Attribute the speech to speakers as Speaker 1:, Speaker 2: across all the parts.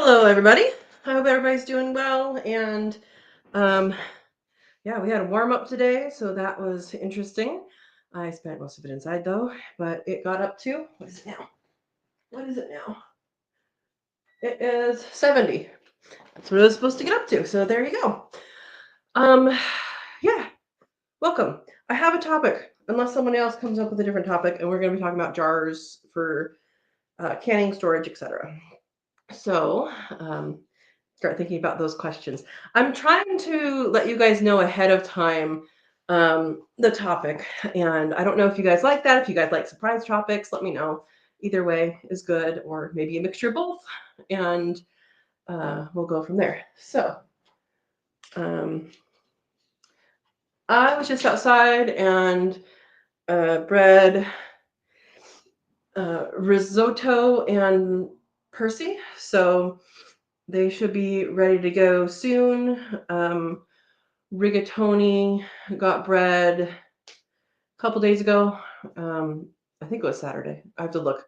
Speaker 1: Hello, everybody. I hope everybody's doing well. And um, yeah, we had a warm up today, so that was interesting. I spent most of it inside though, but it got up to what is it now? What is it now? It is 70. That's what it was supposed to get up to. So there you go. Um, yeah, welcome. I have a topic, unless someone else comes up with a different topic, and we're going to be talking about jars for canning, storage, etc. So start thinking about those questions. I'm trying to let you guys know ahead of time the topic, and I don't know if you guys like that. If you guys like surprise topics, let me know. Either way is good, or maybe a mixture of both, and we'll go from there. So, um, I was just outside and bred risotto and Percy, so they should be ready to go soon. Rigatoni got bred a couple days ago. I think it was Saturday. I have to look.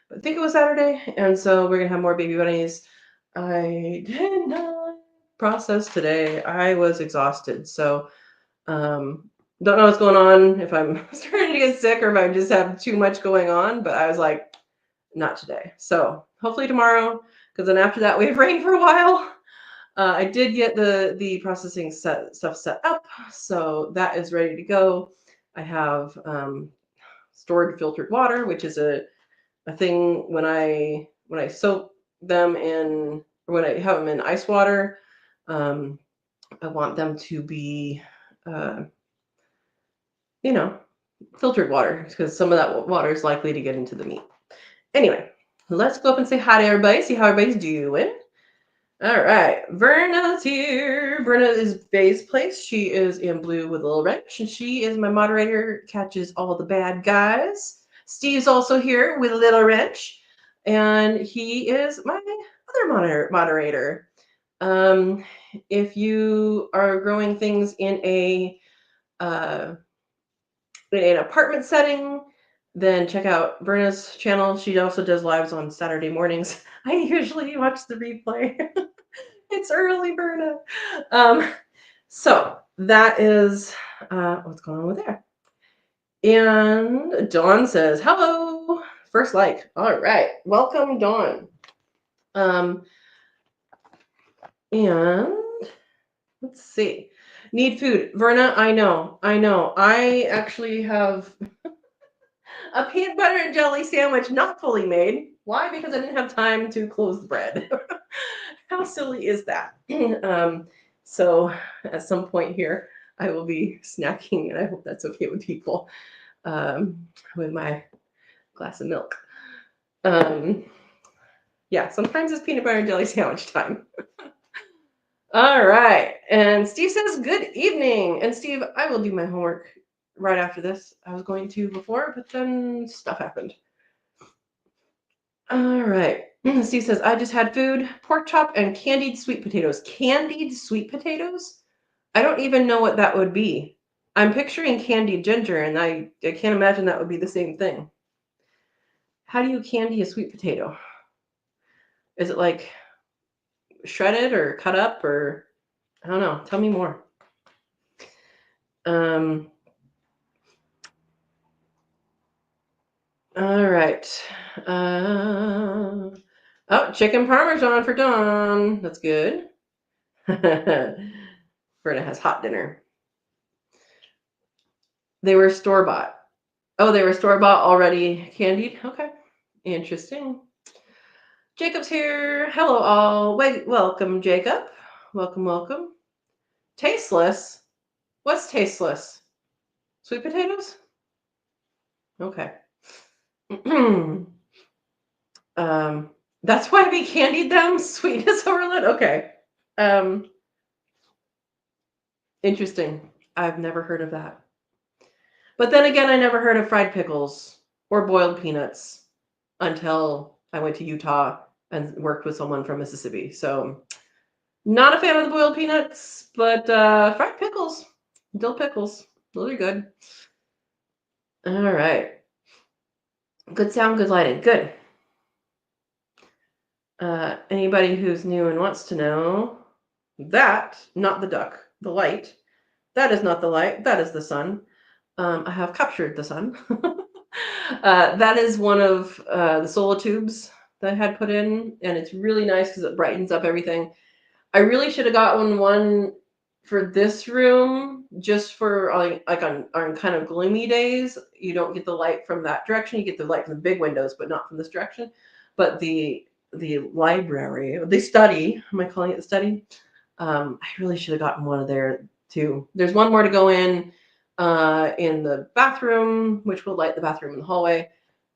Speaker 1: But I think it was Saturday. And so we're going to have more baby bunnies. I did not process today. I was exhausted. So don't know what's going on, if I'm starting to get sick or if I just have too much going on. But I was like, not today. So hopefully tomorrow, because then after that we have rain for a while. I did get the processing stuff set up, so that is ready to go. I have stored filtered water, which is a thing when I soak them in, or when I have them in ice water. Um, I want them to be, uh, you know, filtered water because some of that water is likely to get into the meat. Anyway, let's go up and say hi to everybody. See how everybody's doing. All right, Verna's here. Verna is Bay's place. She is in blue with a little wrench, and she is my moderator, catches all the bad guys. Steve's also here with a little wrench, and he is my other moderator. If you are growing things uh, in an apartment setting, then check out Verna's channel. She also does lives on Saturday mornings. I usually watch the replay. It's early, Berna. So that is what's going on with there. And Dawn says, hello. First like. All right. Welcome, Dawn. And let's see. Need food. Verna, I know. I actually have a peanut butter and jelly sandwich not fully made. Why? Because I didn't have time to close the bread. How silly is that? So at some point here, I will be snacking, and I hope that's okay with people, with my glass of milk. Yeah, sometimes it's peanut butter and jelly sandwich time. All right. And Steve says, good evening. And Steve, I will do my homework right after this. I was going to before, but then stuff happened. All right. Steve says, I just had food, pork chop, and candied sweet potatoes. Candied sweet potatoes? I don't even know what that would be. I'm picturing candied ginger, and I can't imagine that would be the same thing. How do you candy a sweet potato? Is it like shredded or cut up, or I don't know. Tell me more. All right. Oh, chicken parmesan for Dawn. That's good. Verna has hot dinner. They were store-bought. Oh, they were store-bought already candied? Okay. Interesting. Jacob's here. Hello, all. Wait, welcome, Jacob. Welcome. Tasteless? What's tasteless? Sweet potatoes? Okay. That's why we candied them. Sweetness overload. Okay. Interesting. I've never heard of that. But then again, I never heard of fried pickles or boiled peanuts until I went to Utah and worked with someone from Mississippi. So not a fan of the boiled peanuts, but fried pickles, dill pickles, those are good. All right. Good sound, good lighting. Good. Anybody who's new and wants to know, that, not the duck, the light, that is not the light, that is the sun. I have captured the sun. That is one of the solar tubes that I had put in, and it's really nice because it brightens up everything. I really should have gotten one for this room, just for like on kind of gloomy days. You don't get the light from that direction. You get the light from the big windows, but not from this direction. But the library, the study, am I calling it the study? I really should have gotten one of there too. There's one more to go in the bathroom, which will light the bathroom in the hallway.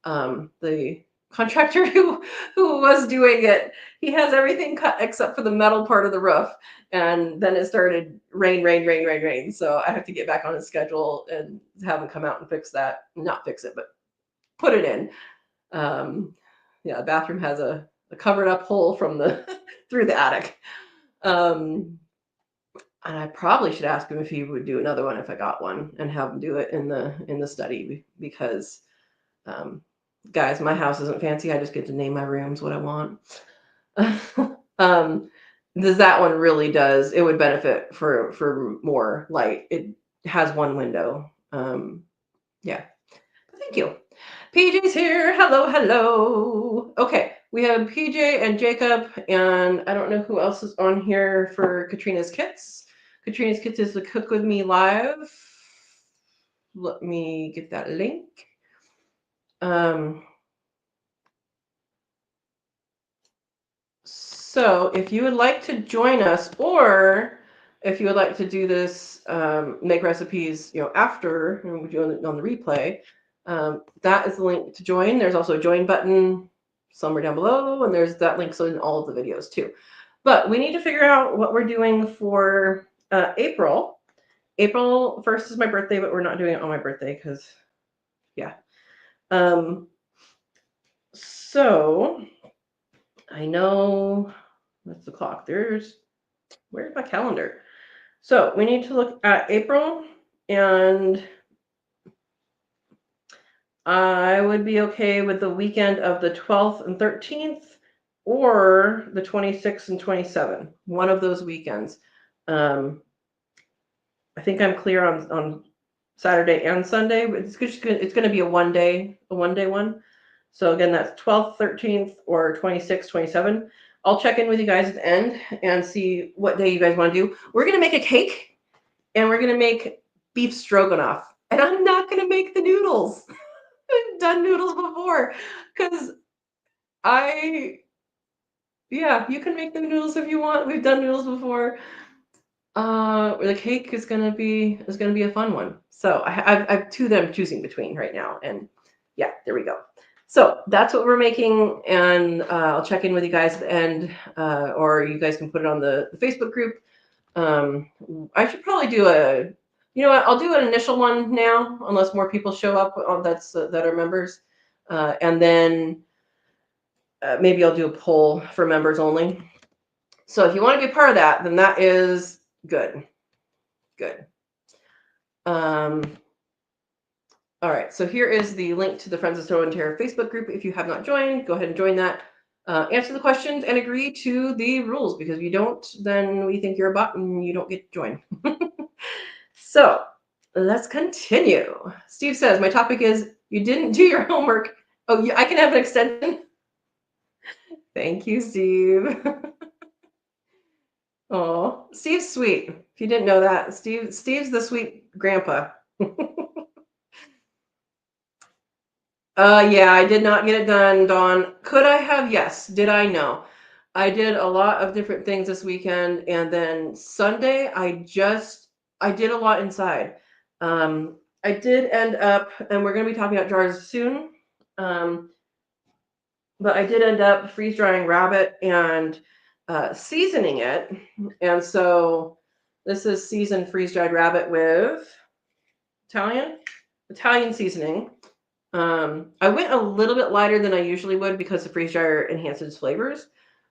Speaker 1: The contractor who was doing it, he has everything cut except for the metal part of the roof, and then it started rain. So I have to get back on his schedule and have him come out and fix that. Not fix it, but put it in. Yeah, the bathroom has a covered up hole from the through the attic. And I probably should ask him if he would do another one if I got one, and have him do it in the study, because guys, my house isn't fancy. I just get to name my rooms what I want. um, that one really does. It would benefit for more light. It has one window. Yeah. Thank you. PJ's here. Hello. Okay, we have PJ and Jacob, and I don't know who else is on here for Katrina's Kits. Katrina's Kits is the Cook With Me Live. Let me get that link. So if you would like to join us, or if you would like to do this, make recipes, after and we do it on the replay, that is the link to join. There's also a join button somewhere down below, and there's that link in all of the videos too. But we need to figure out what we're doing for April. April 1st is my birthday, but we're not doing it on my birthday because, yeah. So I know that's the clock. Where's my calendar? So we need to look at April, and I would be okay with the weekend of the 12th and 13th, or the 26th and 27th. One of those weekends. I think I'm clear on Saturday and Sunday, but it's going to be a one day one. So again, that's 12th, 13th, or 26th, 27th. I'll check in with you guys at the end and see what day you guys want to do. We're going to make a cake, and we're going to make beef stroganoff. And I'm not going to make the noodles. I've done noodles before because you can make the noodles if you want. We've done noodles before. The cake is gonna be a fun one. So I have two that I'm choosing between right now, and yeah, there we go. So that's what we're making, and I'll check in with you guys at the end, or you guys can put it on the Facebook group. I should probably do I'll do an initial one now, unless more people show up that are members, and then maybe I'll do a poll for members only. So if you want to be a part of that, then that is good. All right, so here is the link to the Friends of Sow and Tare Facebook group. If you have not joined, go ahead and join that. Answer the questions and agree to the rules, because if you don't, then we think you're a bot and you don't get to join. So let's continue. Steve says, my topic is, you didn't do your homework. Oh, I can have an extension. Thank you, Steve. Oh, Steve's sweet. If you didn't know that, Steve's the sweet grandpa. Yeah, I did not get it done, Dawn. Could I have? Yes. Did I? No. I did a lot of different things this weekend, and then Sunday I did a lot inside. I did end up, and we're going to be talking about jars soon, but I did end up freeze drying rabbit and seasoning it. And so this is seasoned freeze dried rabbit with Italian seasoning. I went a little bit lighter than I usually would because the freeze dryer enhances flavors,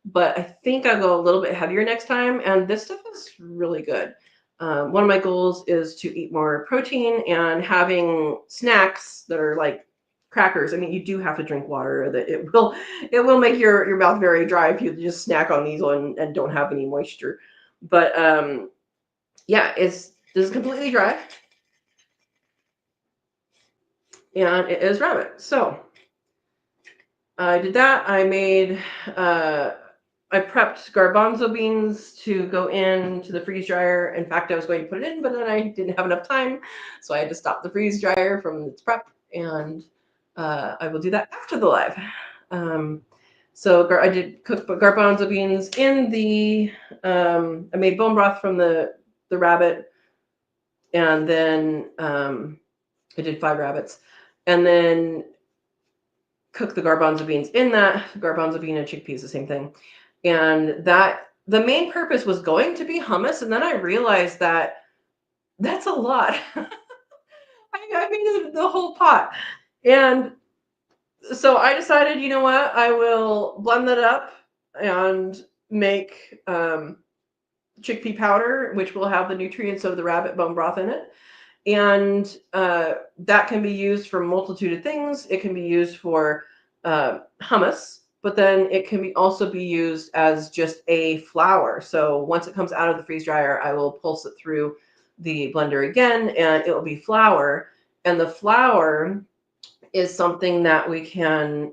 Speaker 1: but I think I'll go a little bit heavier next time. And this stuff is really good. One of my goals is to eat more protein, and having snacks that are like crackers. I mean, you do have to drink water. That it will make your mouth very dry if you just snack on these and don't have any moisture. But yeah, this is completely dry, and it is rabbit. So I did that. I prepped garbanzo beans to go into the freeze dryer. In fact, I was going to put it in, but then I didn't have enough time, so I had to stop the freeze dryer from its prep, and I will do that after the live. So I did cook garbanzo beans in the. I made bone broth from the rabbit, and then I did 5 rabbits, and then cook the garbanzo beans in that. Garbanzo bean and chickpeas, the same thing. And that the main purpose was going to be hummus, and then I realized that that's a lot. I made the whole pot, and so I decided, you know what, I will blend that up and make chickpea powder, which will have the nutrients of the rabbit bone broth in it. And that can be used for a multitude of things. It can be used for hummus, but then it can also be used as just a flour. So once it comes out of the freeze dryer, I will pulse it through the blender again, and it will be flour. And the flour is something that we can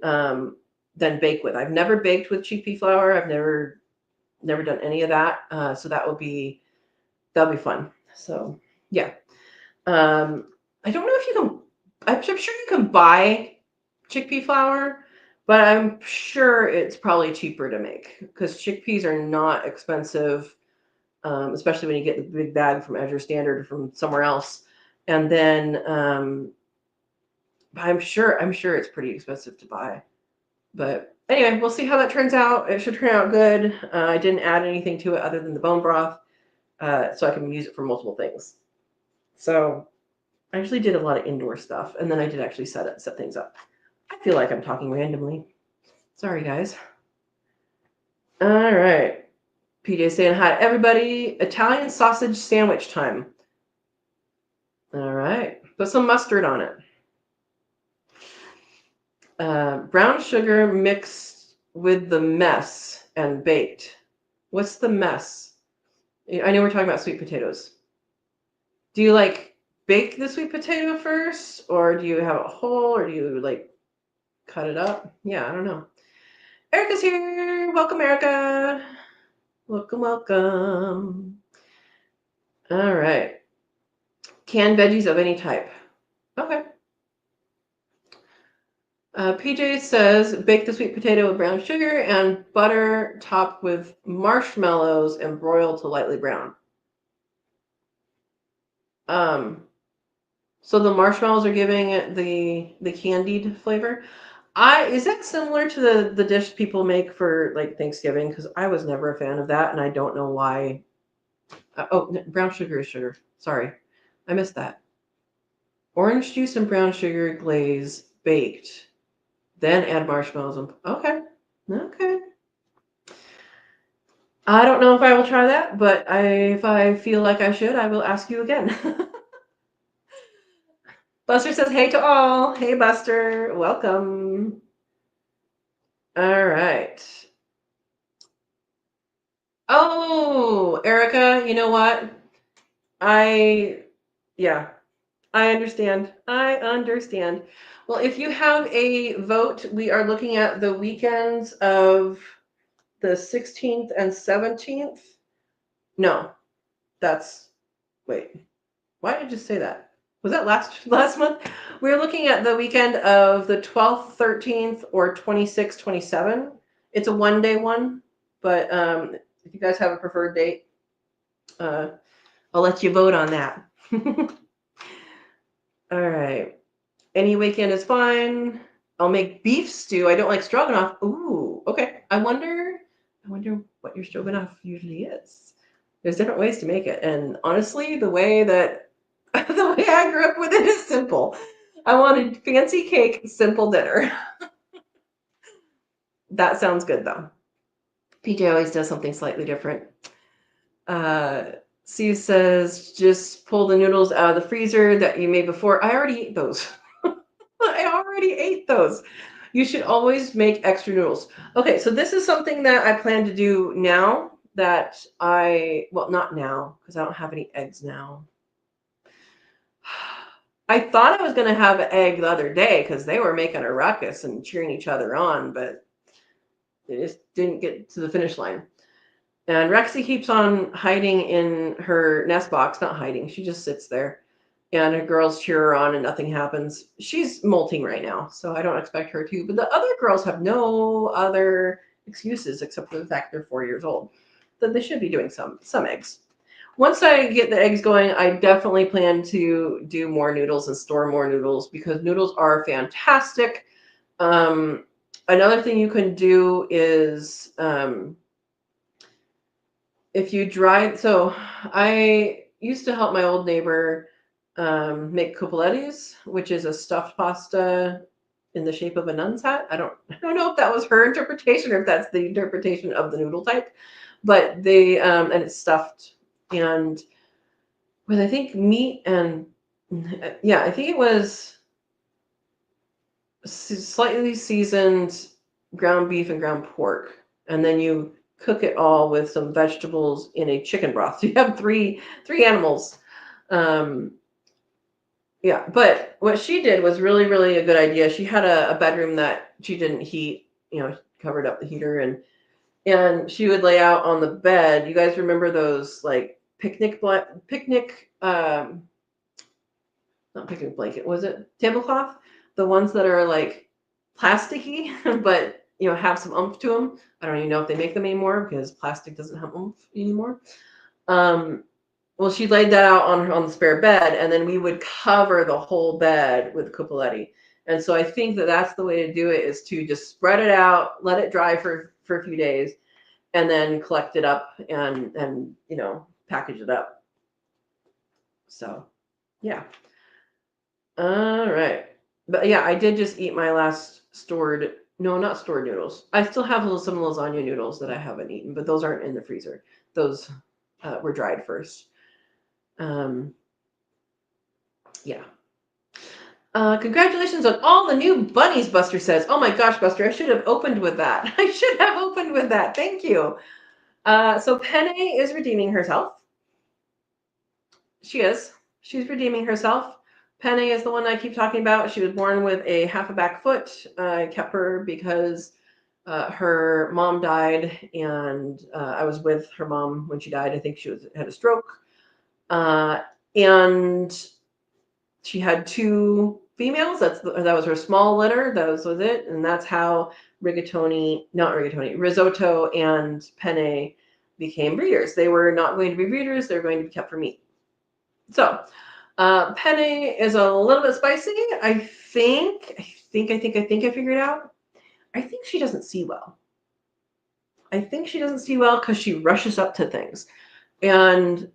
Speaker 1: then bake with. I've never baked with chickpea flour. I've never done any of that. So that'll be fun. So yeah. I don't know if you can. I'm sure you can buy chickpea flour, but I'm sure it's probably cheaper to make because chickpeas are not expensive, especially when you get the big bag from Azure Standard or from somewhere else. And then I'm sure it's pretty expensive to buy. But anyway, we'll see how that turns out. It should turn out good. I didn't add anything to it other than the bone broth, so I can use it for multiple things. So I actually did a lot of indoor stuff, and then I did actually set things up. I feel like I'm talking randomly. Sorry, guys. All right. PJ saying hi to everybody. Italian sausage sandwich time. All right. Put some mustard on it. Brown sugar mixed with the mess and baked. What's the mess? I know we're talking about sweet potatoes. Do you bake the sweet potato first, or do you have it whole, or do you cut it up? Yeah, I don't know. Erica's here. Welcome, Erica. Welcome, welcome. All right. Canned veggies of any type. Okay. PJ says bake the sweet potato with brown sugar and butter, topped with marshmallows and broil to lightly brown. So the marshmallows are giving it the candied flavor. Is that similar to the dish people make for Thanksgiving? Because I was never a fan of that, and I don't know why. Brown sugar is sugar. Sorry, I missed that. Orange juice and brown sugar glaze baked, then add marshmallows. Okay. I don't know if I will try that, but if I feel like I should, I will ask you again. Buster says, hey to all. Hey, Buster. Welcome. All right. Oh, Erica, you know what? Yeah, I understand. Well, if you have a vote, we are looking at the weekends of the 16th and 17th. No, wait, why did I just say that? Was that last month? We're looking at the weekend of the 12th, 13th, or 26th, 27. It's a one-day one, but if you guys have a preferred date, I'll let you vote on that. All right. Any weekend is fine. I'll make beef stew. I don't like stroganoff. Ooh, okay. I wonder what your stroganoff usually is. There's different ways to make it, and honestly, the way I grew up with it is simple. I wanted fancy cake, simple dinner. That sounds good though. PJ always does something slightly different. Sue says, just pull the noodles out of the freezer that you made before. I already ate those. I already ate those. You should always make extra noodles. Okay, so this is something that I plan to do now that well, not now, because I don't have any eggs now. I thought I was going to have an egg the other day because they were making a ruckus and cheering each other on, but they just didn't get to the finish line. And Rexy keeps on hiding in her nest box. Not hiding, she just sits there. And her girls cheer her on and nothing happens. She's molting right now, so I don't expect her to. But the other girls have no other excuses except for the fact they're 4 years old. Then they should be doing some eggs. Once I get the eggs going, I definitely plan to do more noodles and store more noodles because noodles are fantastic. Another thing you can do is if you dry. So I used to help my old neighbor make cupolettis, which is a stuffed pasta in the shape of a nun's hat. I don't know if that was her interpretation or if that's the interpretation of the noodle type, but they and it's stuffed and with I think meat and yeah, I think it was slightly seasoned ground beef and ground pork, and then you cook it all with some vegetables in a chicken broth. So you have three animals. Um, Yeah, but what she did was really, really a good idea. She had a bedroom that she didn't heat, covered up the heater and she would lay out on the bed. You guys remember those like picnic not picnic blanket, was it? Tablecloth? The ones that are like plasticky but have some oomph to them. I don't even know if they make them anymore because plastic doesn't have oomph anymore. Well, she laid that out on the spare bed, and then we would cover the whole bed with cupoletti. And so I think that that's the way to do it is to just spread it out, let it dry for a few days, and then collect it up and package it up. So, yeah. All right. But yeah, I did just eat my last not stored noodles. I still have some lasagna noodles that I haven't eaten, but those aren't in the freezer. Those were dried first. Yeah. Congratulations on all the new bunnies, Buster says. Oh my gosh, Buster, I should have opened with that. I should have opened with that. Thank you. So Penne is redeeming herself. She is. She's redeeming herself. Penne is the one I keep talking about. She was born with a half a back foot. I kept her because her mom died, and I was with her mom when she died. I think she had a stroke. And she had 2 females. That was her small litter. That was it. And that's how risotto and penne became breeders. They were not going to be breeders. They're going to be kept for meat. So penne is a little bit spicy. I think I figured it out. I think she doesn't see well. Because she rushes up to things. And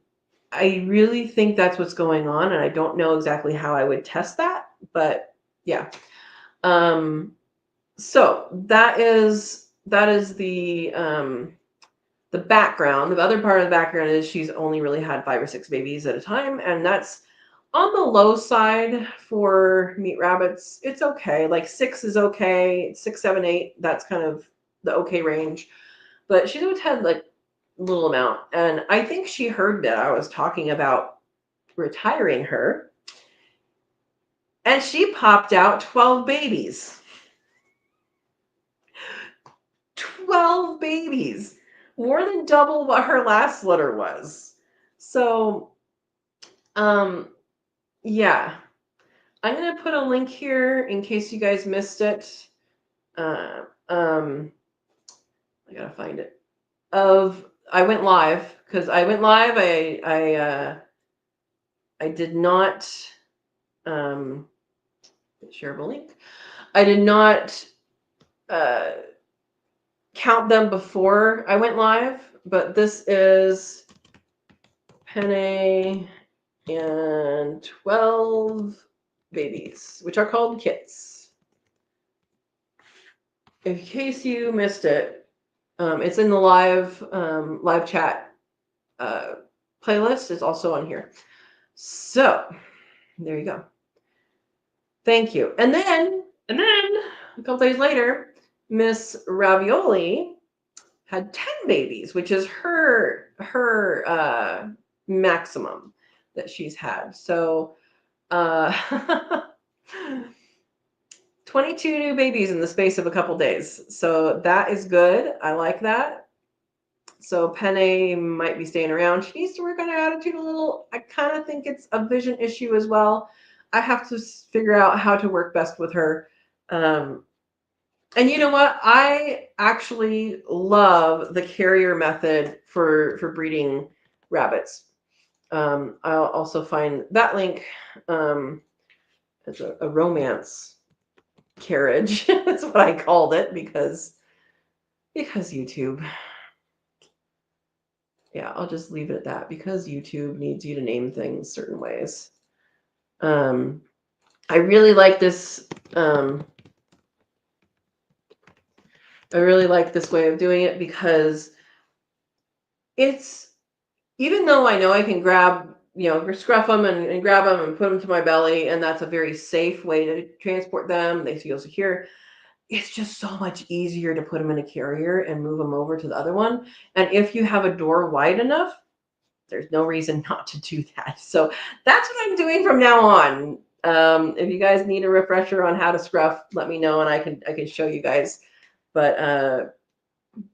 Speaker 1: I really think that's what's going on, and I don't know exactly how I would test that, but yeah. So that is the background. The other part of the background is she's only really had 5 or 6 babies at a time, and that's on the low side for meat rabbits. It's okay. Like 6 is okay. 6, 7, 8. That's kind of the okay range. But she's always had like little amount, and I think she heard that I was talking about retiring her, and she popped out 12 babies. 12 babies, more than double what her last litter was. So yeah, I'm gonna put a link here in case you guys missed it. I gotta find it. I went live because I went live. I did not shareable link. I did not count them before I went live, but this is Penne and 12 babies, which are called kits. In case you missed it, it's in the live chat playlist. It's also on here. So there you go. Thank you. And then a couple days later, Miss Ravioli had 10 babies, which is her maximum that she's had. So 22 new babies in the space of a couple days. So that is good. I like that. So Penne might be staying around. She needs to work on her attitude a little. I kind of think it's a vision issue as well. I have to figure out how to work best with her. And you know what? I actually love the carrier method for breeding rabbits. I'll also find that link as a romance carriage. That's what I called it because YouTube. Yeah, I'll just leave it at that because YouTube needs you to name things certain ways. I really like this. I really like this way of doing it because it's, even though I know I can grab, scruff them and grab them and put them to my belly, and that's a very safe way to transport them. They feel secure. It's just so much easier to put them in a carrier and move them over to the other one. And if you have a door wide enough, there's no reason not to do that. So that's what I'm doing from now on. If you guys need a refresher on how to scruff, let me know and I can show you guys. But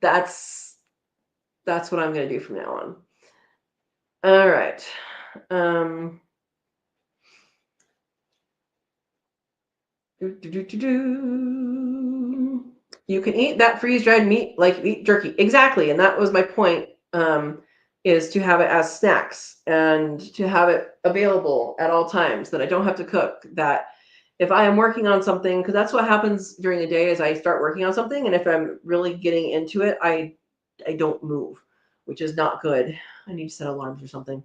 Speaker 1: that's what I'm going to do from now on. All right. You can eat that freeze-dried meat like you eat jerky. Exactly. And that was my point, is to have it as snacks and to have it available at all times, that I don't have to cook, that if I am working on something, because that's what happens during the day is I start working on something. And if I'm really getting into it, I don't move, which is not good. I need to set alarms or something.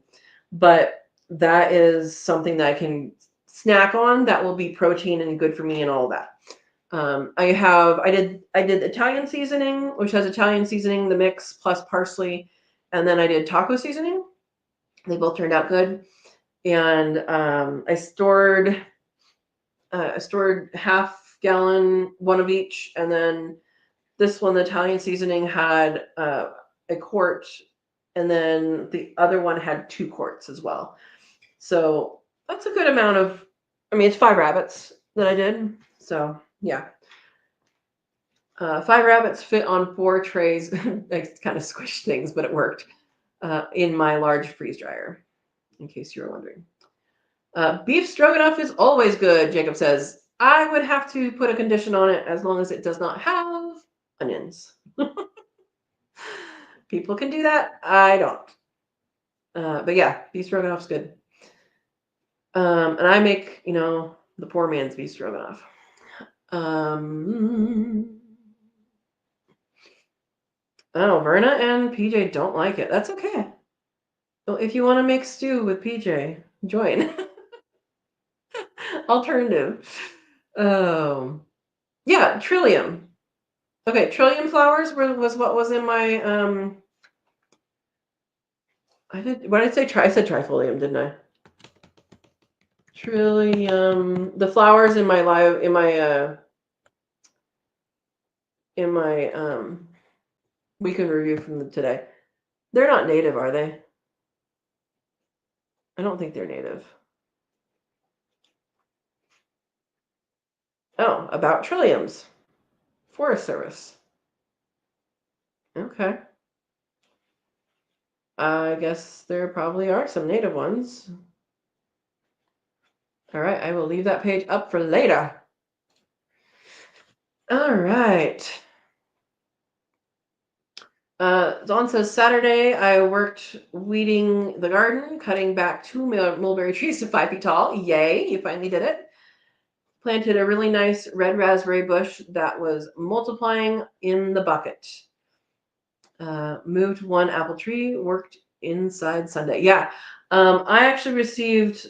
Speaker 1: But that is something that I can snack on that will be protein and good for me and all that. I did Italian seasoning, which has Italian seasoning, the mix plus parsley, and then I did taco seasoning. They both turned out good. And I stored half gallon, one of each, and then this one, the Italian seasoning, had a quart, and then the other one had 2 quarts as well. So that's a good amount of, it's 5 rabbits that I did. So yeah. 5 rabbits fit on 4 trays. I kind of squished things, but it worked in my large freeze dryer, in case you were wondering. Beef stroganoff is always good, Jacob says. I would have to put a condition on it as long as it does not have onions. People can do that. I don't. But yeah, beef stroganoff's good. And I make, the poor man's beef stroganoff. Oh, Verna and PJ don't like it. That's okay. Well, if you want to make stew with PJ, join. Alternative. Yeah, trillium. Okay, trillium flowers was what was in my what did I say? I said trifolium, didn't I? Trillium. The flowers in my weekend review from today. They're not native, are they? I don't think they're native. Oh, about trilliums. Forest Service. Okay. I guess there probably are some native ones. All right, I will leave that page up for later. All right. Dawn says, Saturday, I worked weeding the garden, cutting back 2 mulberry trees to 5 feet tall. Yay, you finally did it. Planted a really nice red raspberry bush that was multiplying in the bucket. Moved 1 apple tree, worked inside Sunday. Yeah, I actually received,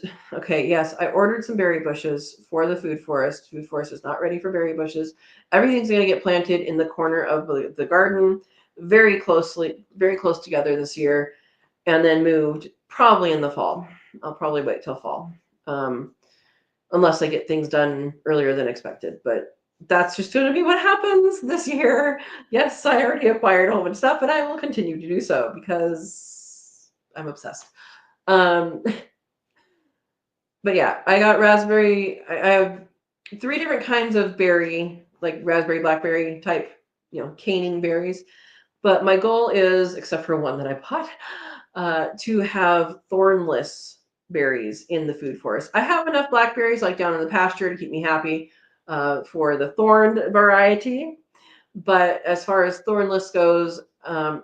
Speaker 1: yes, I ordered some berry bushes for the food forest. Food forest is not ready for berry bushes. Everything's going to get planted in the corner of the garden, very close together this year, and then moved probably in the fall. I'll probably wait till fall. unless I get things done earlier than expected. But that's just going to be what happens this year. Yes, I already acquired a whole bunch of stuff, and I will continue to do so because I'm obsessed. But yeah, I got raspberry. I have 3 different kinds of berry, like raspberry, blackberry type, caning berries. But my goal is, except for one that I bought, to have thornless berries in the food forest. I have enough blackberries like down in the pasture to keep me happy for the thorned variety. But as far as thornless goes,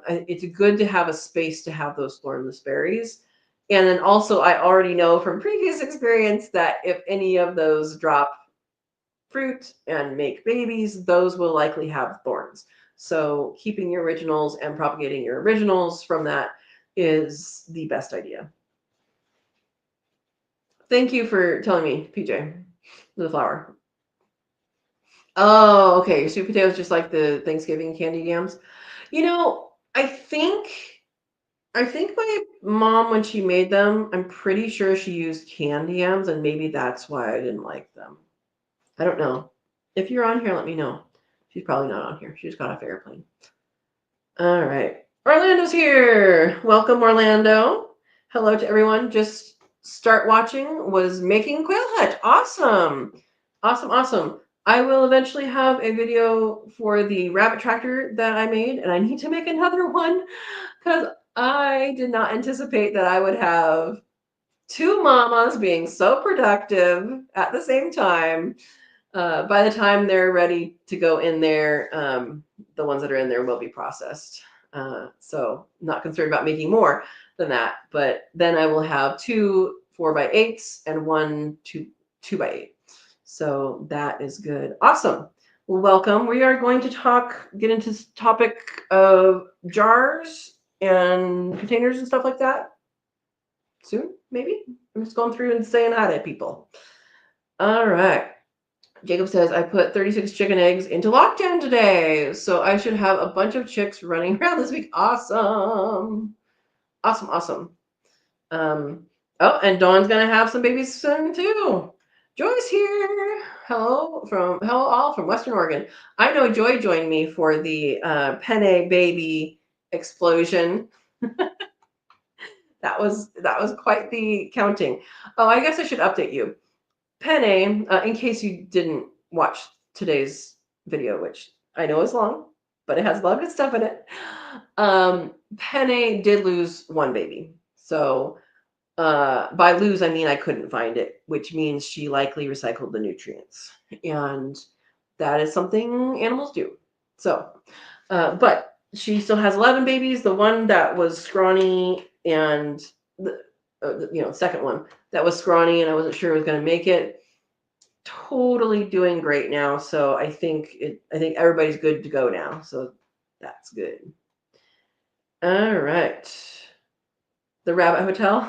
Speaker 1: it's good to have a space to have those thornless berries. And then also, I already know from previous experience that if any of those drop fruit and make babies, those will likely have thorns. So keeping your originals and propagating your originals from that is the best idea. Thank you for telling me, PJ, the flower. Oh, okay. Your sweet potatoes just like the Thanksgiving candied yams. I think my mom, when she made them, I'm pretty sure she used candy yams, and maybe that's why I didn't like them. I don't know. If you're on here, let me know. She's probably not on here. She just got off airplane. All right. Orlando's here. Welcome, Orlando. Hello to everyone. Just start watching was making quail hutch. Awesome. Awesome, awesome. I will eventually have a video for the rabbit tractor that I made, and I need to make another one because I did not anticipate that I would have 2 mamas being so productive at the same time. By the time they're ready to go in there, the ones that are in there will be processed. So I'm not concerned about making more than that. But then I will have 2 4x8s and 1 2x8. So that is good. Awesome. Well, welcome. We are going to get into this topic of jars and containers and stuff like that soon, maybe. I'm just going through and saying hi to people. All right. Jacob says, I put 36 chicken eggs into lockdown today, so I should have a bunch of chicks running around this week. Awesome. Awesome, awesome. Oh, and Dawn's going to have some babies soon, too. Joy's here. Hello all from Western Oregon. I know Joy joined me for the penne baby explosion. That was quite the counting. Oh, I guess I should update you. Penne, in case you didn't watch today's video, which I know is long, but it has a lot of good stuff in it. Penne did lose 1 baby. So by lose, I mean I couldn't find it, which means she likely recycled the nutrients. And that is something animals do. So, but she still has 11 babies. The one that was scrawny and the second one that was scrawny and I wasn't sure it was going to make it, totally doing great now. So I think everybody's good to go now. So that's good. All right. The Rabbit Hotel.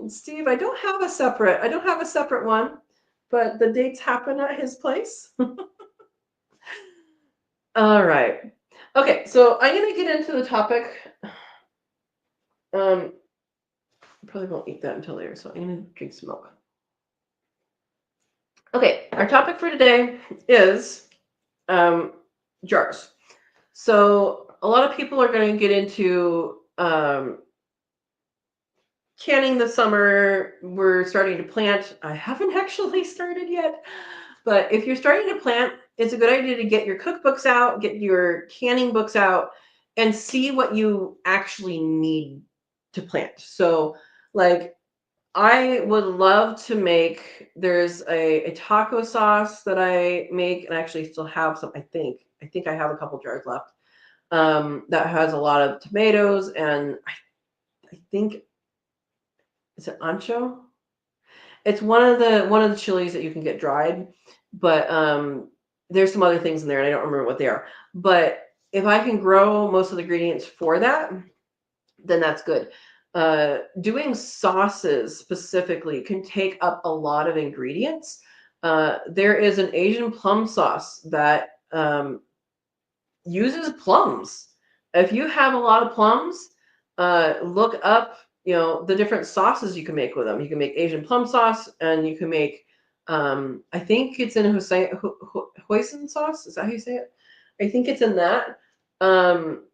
Speaker 1: Steve, I don't have a separate one, but the dates happen at his place. All right. Okay, so I'm going to get into the topic. I probably won't eat that until later, so I'm going to drink some milk. Okay, our topic for today is jars. So a lot of people are going to get into canning this summer. We're starting to plant. I haven't actually started yet, but if you're starting to plant, it's a good idea to get your cookbooks out, get your canning books out, and see what you actually need to plant. So, like, I would love to make, there's a taco sauce that I make, and I actually still have some, I think I have a couple jars left, that has a lot of tomatoes, and I think, is it ancho? It's one of the chilies that you can get dried, but there's some other things in there, and I don't remember what they are. But if I can grow most of the ingredients for that, then that's good. Doing sauces specifically can take up a lot of ingredients. There is an Asian plum sauce that uses plums. If you have a lot of plums, look up the different sauces you can make with them. You can make Asian plum sauce, and you can make, I think it's in hoisin sauce. Is that how you say it? I think it's in that. Some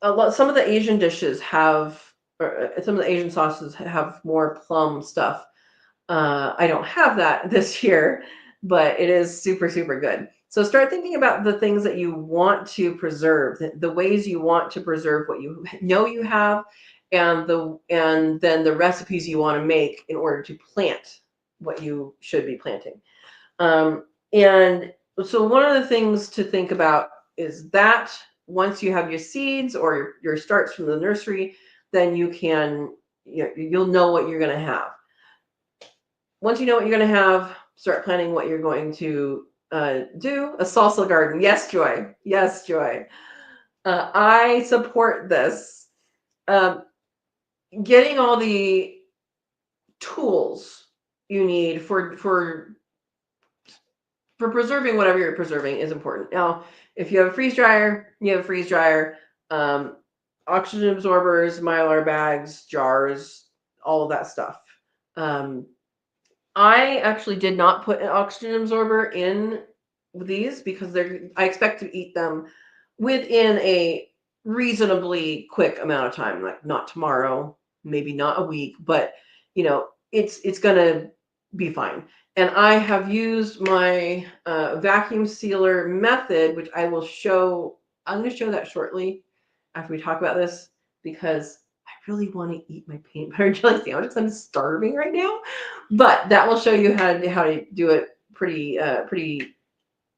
Speaker 1: of the Asian dishes have, or some of the Asian sauces have more plum stuff. I don't have that this year, but it is super, super good. So start thinking about the things that you want to preserve, the ways you want to preserve what you know you have, and then the recipes you want to make in order to plant what you should be planting. And so one of the things to think about is that once you have your seeds or your starts from the nursery, then you'll know what you're going to have. Once you know what you're going to have, start planning what you're going to do. A salsa garden. Yes, Joy. Yes, Joy. I support this. Getting all the tools you need for preserving whatever you're preserving is important. Now, if you have a freeze dryer, you have a freeze dryer, oxygen absorbers, mylar bags, jars, all of that stuff. I actually did not put an oxygen absorber in these because I expect to eat them within a reasonably quick amount of time, like not tomorrow, maybe not a week, but it's gonna be fine. And I have used my vacuum sealer method, which I will show. I'm going to show that shortly after we talk about this, because I really want to eat my peanut butter and jelly sandwich because I'm starving right now. But that will show you how to do it pretty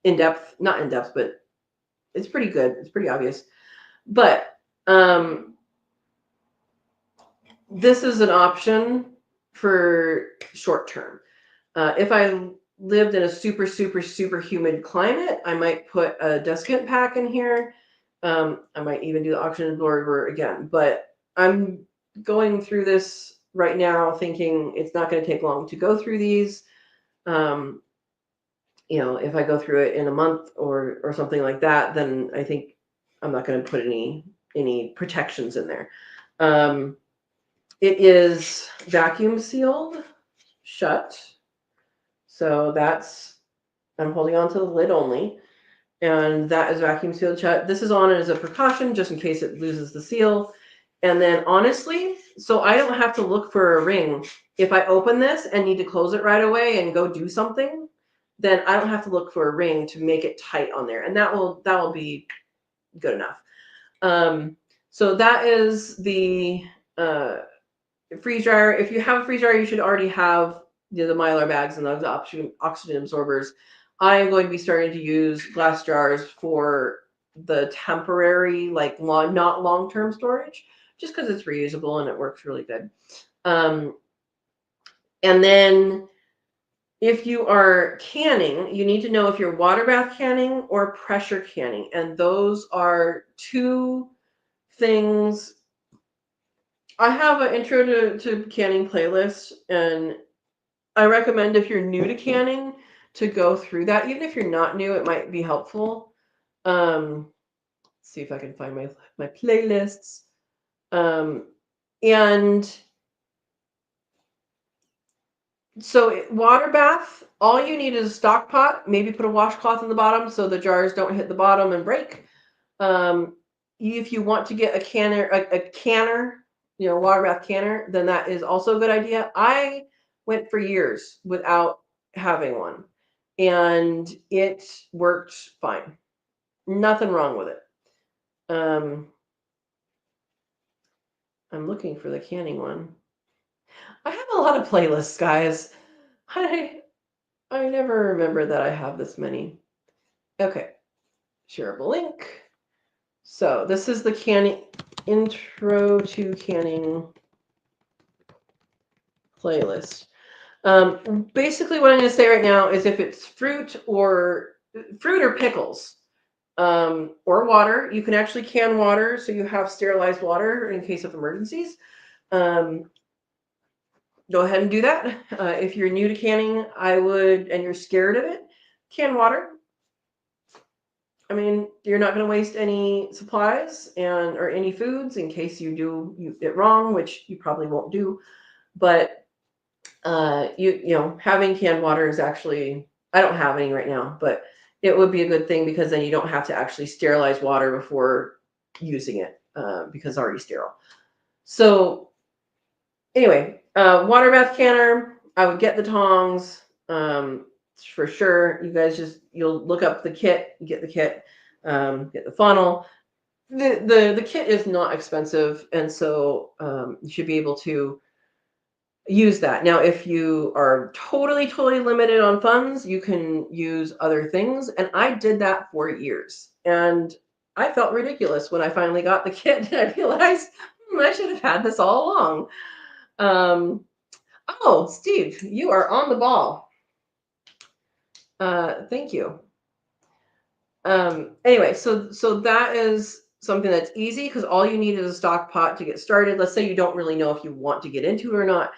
Speaker 1: in depth. Not in depth, but it's pretty good. It's pretty obvious. But this is an option for short term. If I lived in a super, super, super humid climate, I might put a desiccant pack in here. I might even do the oxygen absorber again. But I'm going through this right now thinking it's not going to take long to go through these. If I go through it in a month or something like that, then I think I'm not going to put any protections in there. It is vacuum sealed shut. So I'm holding on to the lid only, and that is vacuum sealed shut. This is on as a precaution just in case it loses the seal. And then honestly, so I don't have to look for a ring. If I open this and need to close it right away and go do something, then I don't have to look for a ring to make it tight on there. And that will be good enough. So that is the freeze dryer. If you have a freeze dryer, you should already have the mylar bags and the oxygen absorbers. I am going to be starting to use glass jars for the temporary, like not long-term storage, just because it's reusable and it works really good. And then if you are canning, you need to know if you're water bath canning or pressure canning. And those are two things. I have an intro to canning playlist, and I recommend if you're new to canning to go through that. Even if you're not new, it might be helpful. Let's see if I can find my playlists. And so water bath, all you need is a stock pot. Maybe put a washcloth in the bottom so the jars don't hit the bottom and break. If you want to get a canner, water bath canner, then that is also a good idea. I went for years without having one, and it worked fine. Nothing wrong with it. I'm looking for the canning one. I have a lot of playlists, guys. I never remember that I have this many. Okay, shareable link. So this is the canning intro to canning playlist. Basically, what I'm going to say right now is if it's fruit or pickles, or water, you can actually can water, so you have sterilized water in case of emergencies. Go ahead and do that. If you're new to canning, and you're scared of it, can water. I mean, you're not going to waste any supplies or any foods in case you do it wrong, which you probably won't do. But having canned water is actually, I don't have any right now, but it would be a good thing because then you don't have to actually sterilize water before using it because it's already sterile. So anyway, water bath canner, I would get the tongs for sure. You guys you'll look up the kit, get the kit, get the funnel. The kit is not expensive, and so you should be able to use that. Now, if you are totally limited on funds, you can use other things. And I did that for years. And I felt ridiculous when I finally got the kit and I realized I should have had this all along. Oh, Steve, you are on the ball. Thank you. Anyway, so that is something that's easy because all you need is a stock pot to get started. Let's say you don't really know if you want to get into it or not.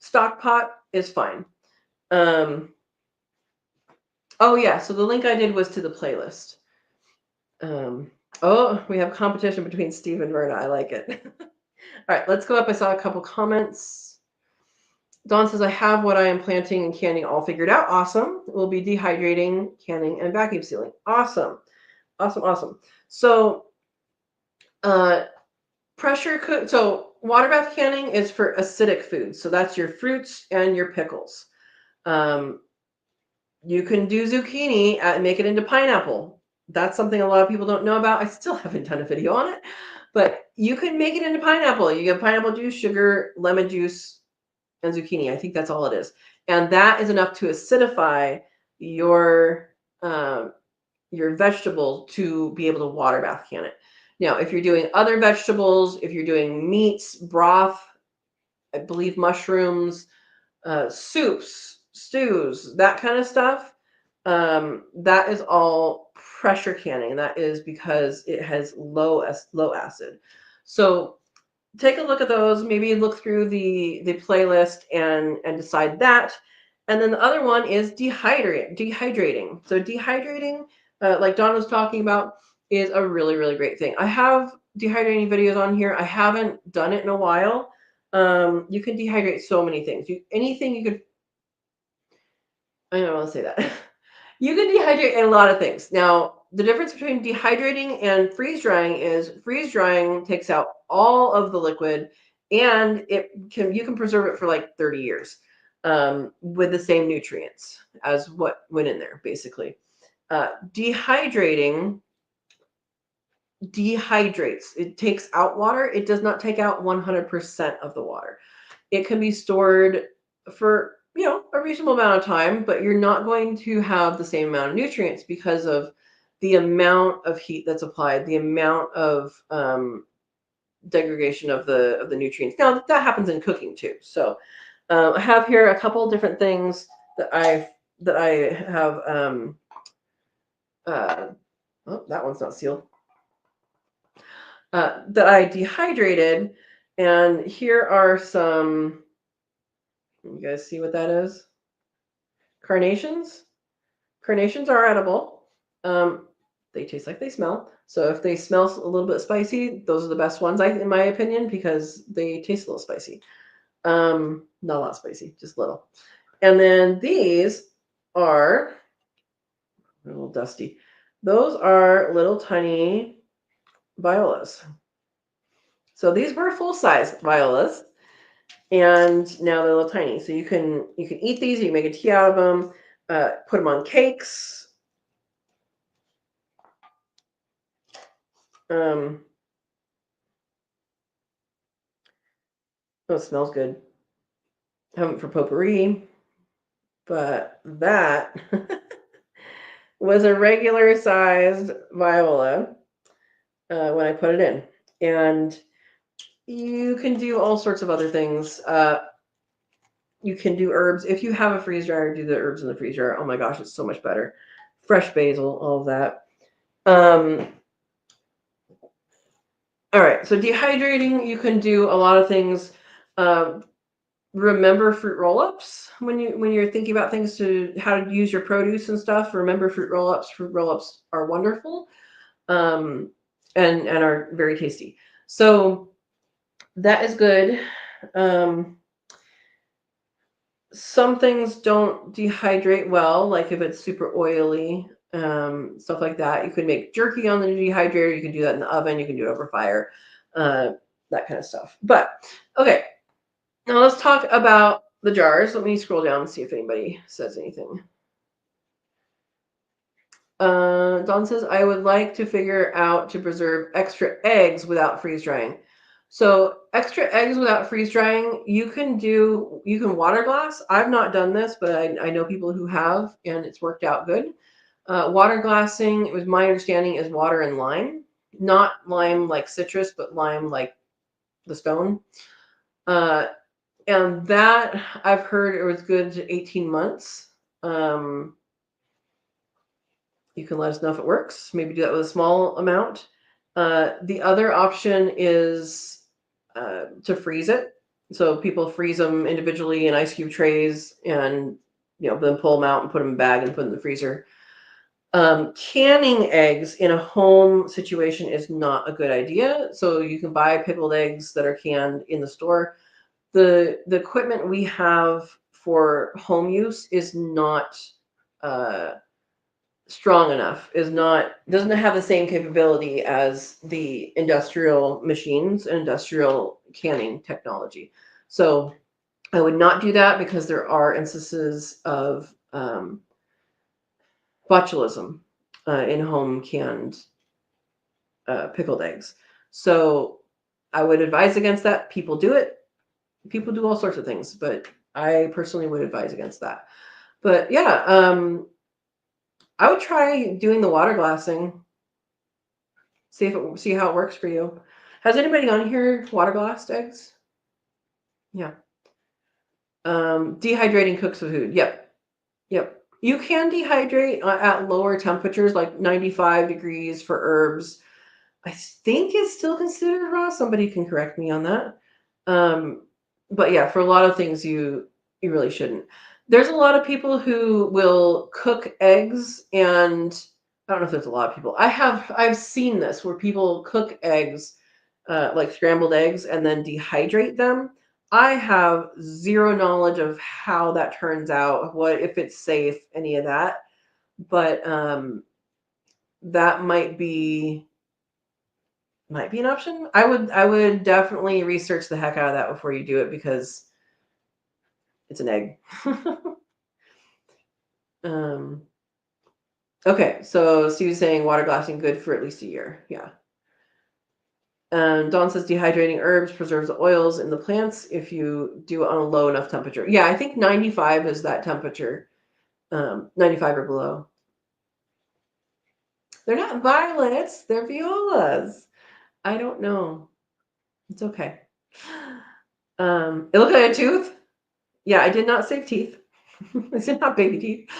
Speaker 1: Stock pot is fine. Oh yeah, so the link I did was to the playlist. Oh, we have competition between Steve and Verna. I like it. All right, let's go up. I saw a couple comments. Dawn says, I have what I am planting and canning all figured out. Awesome. We'll be dehydrating, canning, and vacuum sealing. Awesome. So pressure cook. So water bath canning is for acidic foods. So that's your fruits and your pickles. You can do zucchini and make it into pineapple. That's something a lot of people don't know about. I still haven't done a video on it, but you can make it into pineapple. You get pineapple juice, sugar, lemon juice, and zucchini. I think that's all it is. And that is enough to acidify your vegetable to be able to water bath can it. Now, if you're doing other vegetables, if you're doing meats, broth, I believe mushrooms, soups, stews, that kind of stuff, that is all pressure canning. And that is because it has low acid. So take a look at those. Maybe look through the playlist and decide that. And then the other one is dehydrating. So dehydrating, like Dawn was talking about, is a really, really great thing. I have dehydrating videos on here. I haven't done it in a while. You can dehydrate so many things. Anything you could. I don't want to say that. You can dehydrate a lot of things. Now, the difference between dehydrating and freeze drying is freeze drying takes out all of the liquid, and you can preserve it for like 30 years with the same nutrients as what went in there, basically. Dehydrating dehydrates. It takes out water. It does not take out 100% of the water. It can be stored for a reasonable amount of time, but you're not going to have the same amount of nutrients because of the amount of heat that's applied, the amount of degradation of the nutrients. Now that happens in cooking too. So I have here a couple different things that I have. Oh, that one's not sealed. That I dehydrated, and here are some. You guys see what that is? Carnations. Carnations are edible. They taste like they smell. So if they smell a little bit spicy, those are the best ones, in my opinion, because they taste a little spicy. Not a lot spicy, just a little. And then these are a little dusty. Those are little tiny violas. So these were full-size violas, and now they're a little tiny. So you can eat these. You can make a tea out of them. Put them on cakes. Oh, it smells good. Have them for potpourri, but that was a regular sized viola when I put it in. And you can do all sorts of other things. You can do herbs. If you have a freeze dryer, do the herbs in the freeze dryer. Oh my gosh, it's so much better. Fresh basil, all of that. All right, so dehydrating, you can do a lot of things. remember fruit roll-ups when you're thinking about things to how to use your produce and stuff. Remember fruit roll-ups. Fruit roll-ups are wonderful, um, and are very tasty. So that is good. Um, some things don't dehydrate well, like if it's super oily, stuff like that. You could make jerky on the dehydrator. You can do that in the oven. You can do it over fire, uh, that kind of stuff. But okay, now let's talk about the jars. Let me scroll down and see if anybody says anything. Don says, I would like to figure out to preserve extra eggs without freeze drying. So extra eggs without freeze drying, you can water glass. I've not done this, but I know people who have, and it's worked out good. Water glassing, it was my understanding, is water and lime, not lime like citrus, but lime like the stone. Uh, and that I've heard it was good to 18 months. You can let us know if it works. Maybe do that with a small amount. The other option is to freeze it. So people freeze them individually in ice cube trays, and then pull them out and put them in a bag and put them in the freezer. Canning eggs in a home situation is not a good idea. So you can buy pickled eggs that are canned in the store. The equipment we have for home use is not strong enough, doesn't have the same capability as the industrial machines and industrial canning technology. So I would not do that, because there are instances of botulism in home canned pickled eggs. So I would advise against that. People do it. People do all sorts of things, but I personally would advise against that. But yeah, I would try doing the water glassing. See how it works for you. Has anybody on here water glassed eggs? Yeah. Dehydrating cooks the food. Yep. You can dehydrate at lower temperatures, like 95 degrees for herbs. I think it's still considered raw. Somebody can correct me on that. But yeah, for a lot of things, you really shouldn't. There's a lot of people who will cook eggs, and I don't know if there's a lot of people. I've seen this where people cook eggs, like scrambled eggs, and then dehydrate them. I have zero knowledge of how that turns out, what if it's safe, any of that. But that might be an option. I would definitely research the heck out of that before you do it, because it's an egg. Okay, so Steve's saying water glassing good for at least a year. Yeah. Dawn says dehydrating herbs preserves the oils in the plants if you do it on a low enough temperature. Yeah, I think 95 is that temperature. 95 or below. They're not violets, they're violas. I don't know. It's okay. It looked like a tooth. Yeah, I did not save teeth. I said not baby teeth.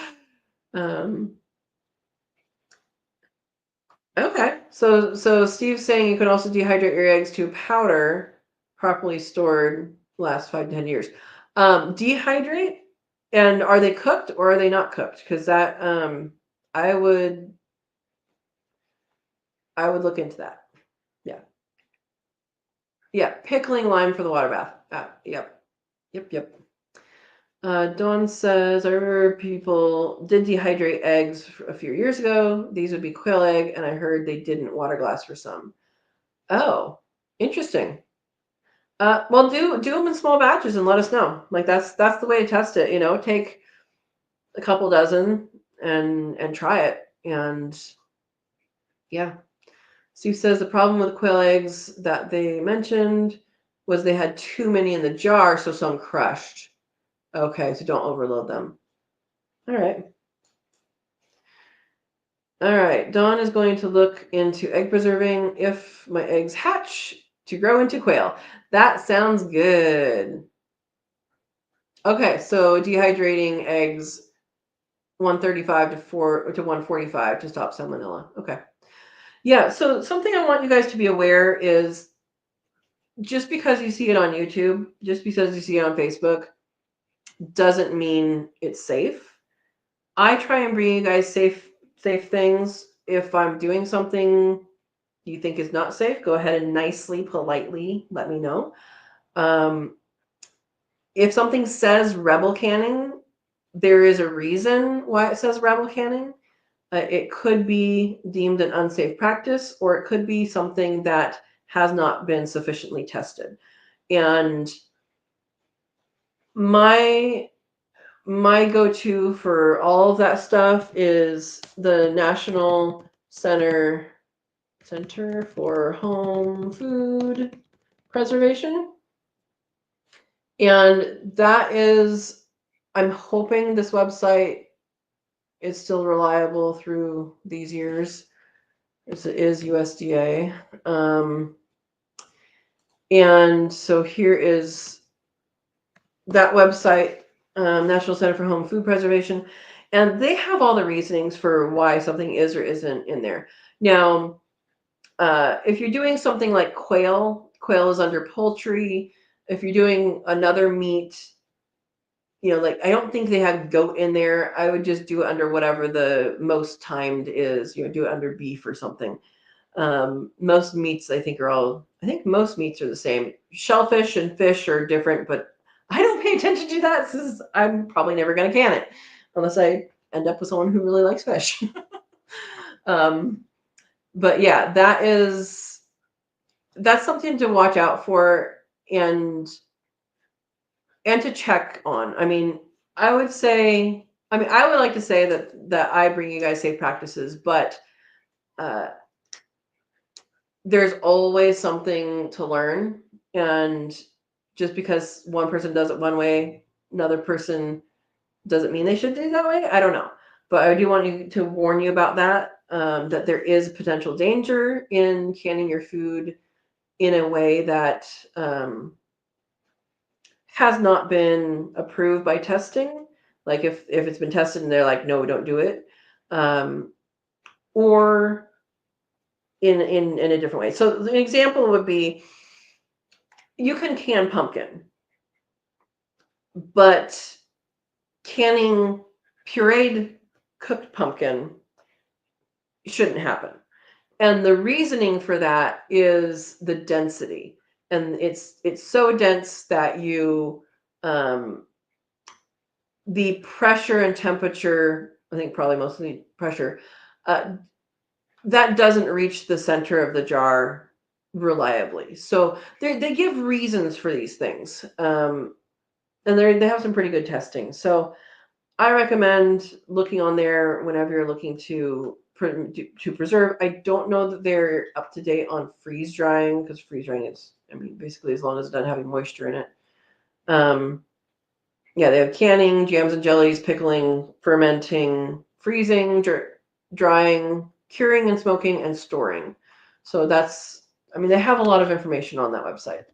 Speaker 1: Okay, so Steve's saying you can also dehydrate your eggs to powder, properly stored, last 5 to 10 years. Dehydrate, and are they cooked or are they not cooked? Because that I would look into that. Yeah, yeah, pickling lime for the water bath. Yep. Dawn says, I remember people did dehydrate eggs a few years ago. These would be quail egg, and I heard they didn't water glass for some. Oh, interesting. Well, do them in small batches and let us know. Like that's the way to test it. Take a couple dozen and try it. And yeah, Steve says the problem with quail eggs that they mentioned was they had too many in the jar, so some crushed. Okay, so don't overload them. All right. All right. Dawn is going to look into egg preserving if my eggs hatch to grow into quail. That sounds good. Okay, so dehydrating eggs 135 to 145 to stop salmonella. Okay. Yeah, so something I want you guys to be aware is just because you see it on YouTube, just because you see it on Facebook, doesn't mean it's safe. I try and bring you guys safe things. If I'm doing something you think is not safe, go ahead and nicely, politely let me know. If something says rebel canning, there is a reason why it says rebel canning. It could be deemed an unsafe practice, or it could be something that has not been sufficiently tested. And my go-to for all of that stuff is the National Center for Home Food Preservation. And that is, I'm hoping this website is still reliable through these years. It is USDA. And so here is that website, National Center for Home Food Preservation, and they have all the reasonings for why something is or isn't in there. Now, if you're doing something like quail is under poultry. If you're doing another meat, like I don't think they have goat in there. I would just do it under whatever the most timed is. Do it under beef or something. Most meats, I think most meats are the same. Shellfish and fish are different, but I don't pay attention to that since I'm probably never going to can it unless I end up with someone who really likes fish. But yeah, that's something to watch out for and to check on. I would like to say that I bring you guys safe practices, but there's always something to learn. And just because one person does it one way, another person doesn't mean they should do it that way. I don't know. But I do want to warn you about that, that there is potential danger in canning your food in a way that has not been approved by testing. Like if it's been tested and they're like, no, don't do it. Or in a different way. So the example would be, you can can pumpkin, but canning pureed cooked pumpkin shouldn't happen. And the reasoning for that is the density. And it's so dense that the pressure and temperature, I think probably mostly pressure, that doesn't reach the center of the jar reliably. So they give reasons for these things. And they have some pretty good testing. So I recommend looking on there whenever you're looking to preserve. I don't know that they're up to date on freeze drying, because freeze drying is, basically as long as it doesn't have any moisture in it. Yeah, they have canning, jams and jellies, pickling, fermenting, freezing, drying, curing and smoking, and storing. So they have a lot of information on that website.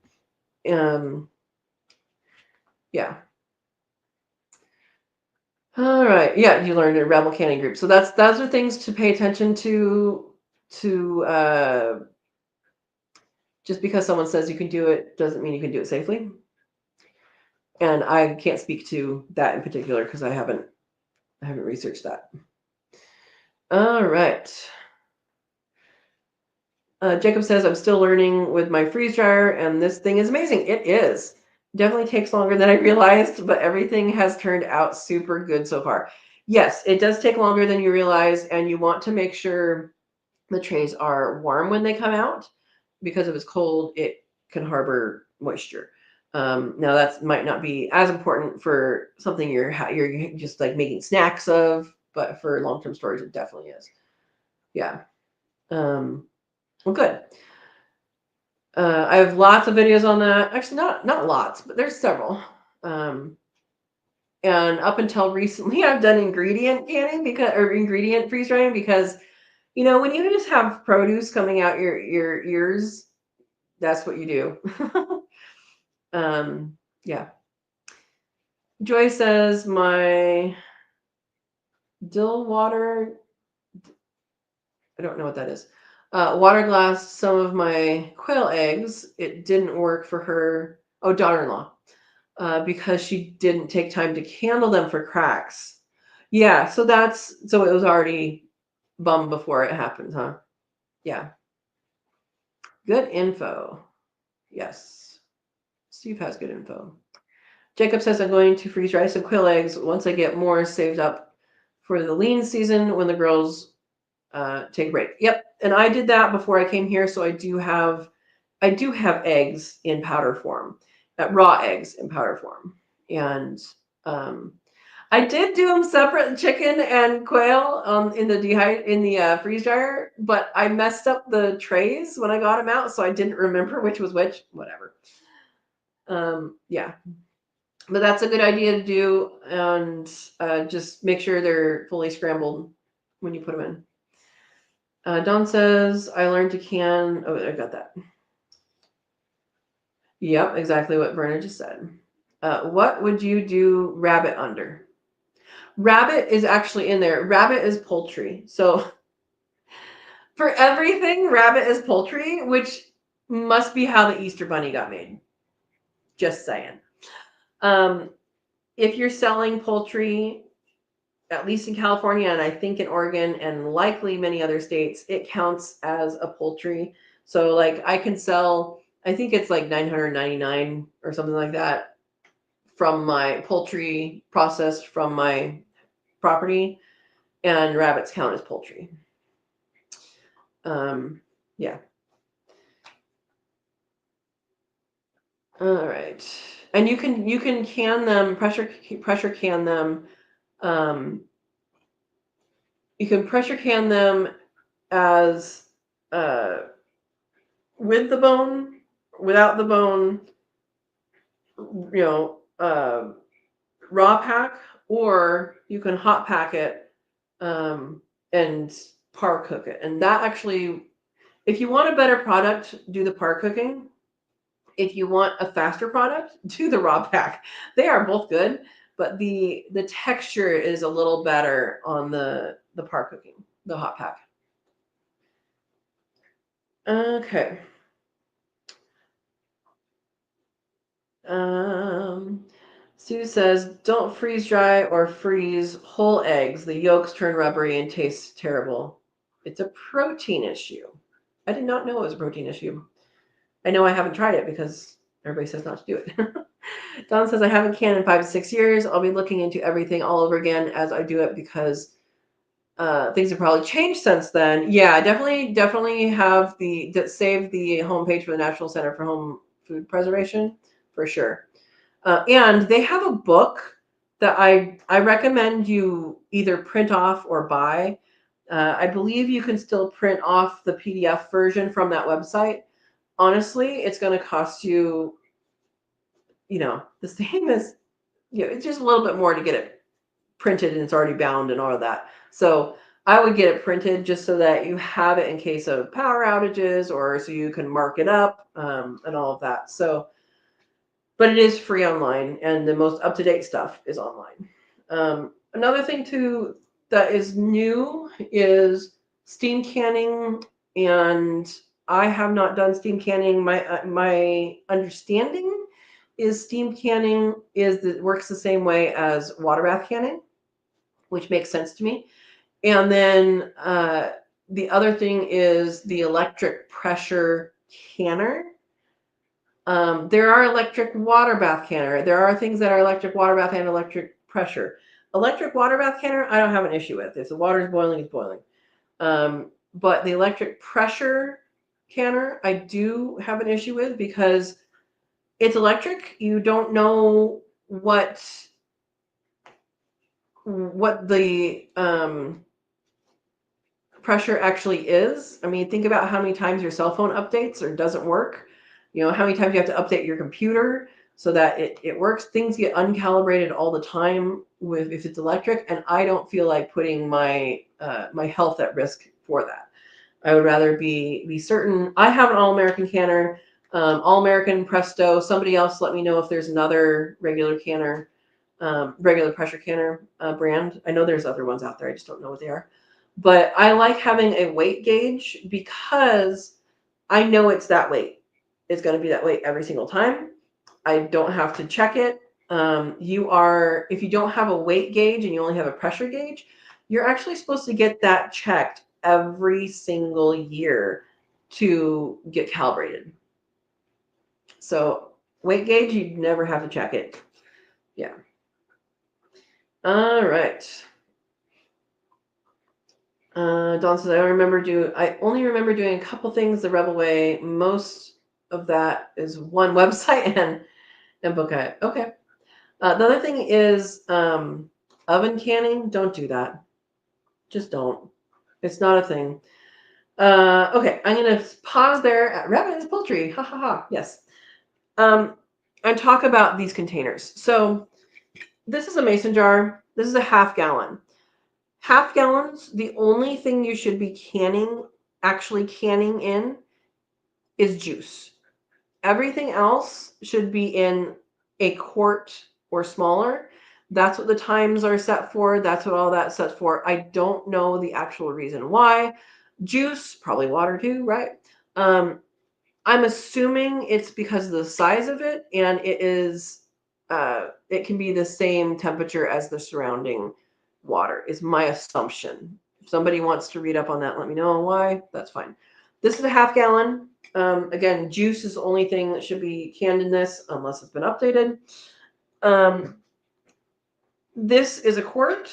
Speaker 1: Yeah. All right. Yeah, you learned a rebel canning group. So those are things to pay attention to. Just because someone says you can do it doesn't mean you can do it safely. And I can't speak to that in particular because I haven't researched that. All right. Jacob says, I'm still learning with my freeze dryer, and this thing is amazing. It is. Definitely takes longer than I realized, but everything has turned out super good so far. Yes, it does take longer than you realize, and you want to make sure the trays are warm when they come out, because if it's cold, it can harbor moisture. Now that might not be as important for something you're just like making snacks of, but for long-term storage, it definitely is. Yeah. Well, good. I have lots of videos on that. Actually, not lots, but there's several. And up until recently, I've done ingredient canning or ingredient freeze drying, because when you just have produce coming out your ears, that's what you do. Yeah. Joy says, my dill water, I don't know what that is. Water glass some of my quail eggs. It didn't work for her. Oh, daughter-in-law. Because she didn't take time to candle them for cracks. Yeah, so it was already bummed before it happened, huh? Yeah. Good info. Yes. Steve has good info. Jacob says I'm going to freeze dry some quail eggs once I get more saved up for the lean season when the girls take a break. Yep, and I did that before I came here, so I do have eggs in powder form, raw eggs in powder form, and I did do them separate, chicken and quail, in the freeze dryer, but I messed up the trays when I got them out, so I didn't remember which was which. Whatever. Yeah, but that's a good idea to do, and just make sure they're fully scrambled when you put them in. Don says, I learned to can. Oh, I got that. Yep, exactly what Verna just said. What would you do rabbit under? Rabbit is actually in there. Rabbit is poultry. So for everything, rabbit is poultry, which must be how the Easter Bunny got made. Just saying. If you're selling poultry, at least in California, and I think in Oregon, and likely many other states, it counts as a poultry. So like I can sell, I think it's like $999 or something like that from my poultry processed from my property, and rabbits count as poultry. Yeah. All right. And you can can them, pressure can them. You can pressure can them as with the bone, without the bone, raw pack, or you can hot pack it and par cook it. And that actually, if you want a better product, do the par cooking. If you want a faster product, do the raw pack. They are both good, but the texture is a little better on the par cooking, the hot pack. Okay. Sue says, don't freeze dry or freeze whole eggs. The yolks turn rubbery and taste terrible. It's a protein issue. I did not know it was a protein issue. I know I haven't tried it because everybody says not to do it. Don says, I haven't canned in 5 to 6 years. I'll be looking into everything all over again as I do it because things have probably changed since then. Yeah, definitely have save the homepage for the National Center for Home Food Preservation for sure. And they have a book that I recommend you either print off or buy. I believe you can still print off the PDF version from that website. Honestly, it's going to cost you, the same as, it's just a little bit more to get it printed, and it's already bound and all of that. So I would get it printed just so that you have it in case of power outages, or so you can mark it up and all of that. So, but it is free online, and the most up-to-date stuff is online. Another thing too that is new is steam canning, and I have not done steam canning. My understanding is steam canning works the same way as water bath canning, which makes sense to me. And then the other thing is the electric pressure canner. There are electric water bath canner. There are things that are electric water bath and electric pressure. Electric water bath canner, I don't have an issue with. If the water is boiling, it's boiling. But the electric pressure canner, I do have an issue with because it's electric. You don't know what the pressure actually is. I mean, think about how many times your cell phone updates or doesn't work. How many times you have to update your computer so that it works. Things get uncalibrated all the time if it's electric, and I don't feel like putting my health at risk for that. I would rather be certain. I have an All-American canner, All-American Presto. Somebody else let me know if there's another regular canner, regular pressure canner brand. I know there's other ones out there. I just don't know what they are. But I like having a weight gauge because I know it's that weight. It's going to be that weight every single time. I don't have to check it. If you don't have a weight gauge and you only have a pressure gauge, you're actually supposed to get that checked every single year to get calibrated. So weight gauge, you never have to check it. Yeah. All right. Dawn says, I only remember doing a couple things the Rebel way. Most of that is one website and book it. Okay. The other thing is oven canning. Don't do that. Just don't. It's not a thing. Okay, I'm going to pause there at Rabbit's Poultry. Ha ha ha. Yes. And talk about these containers. So this is a mason jar. This is a half gallon. Half gallons, the only thing you should be actually canning in is juice. Everything else should be in a quart or smaller. That's what the times are set for. That's what all that's set for. I don't know the actual reason why. Juice, probably water too, right? I'm assuming it's because of the size of it, and it can be the same temperature as the surrounding water, is my assumption. If somebody wants to read up on that, let me know why. That's fine. This is a half gallon. Again, juice is the only thing that should be canned in this, unless it's been updated. This is a quart.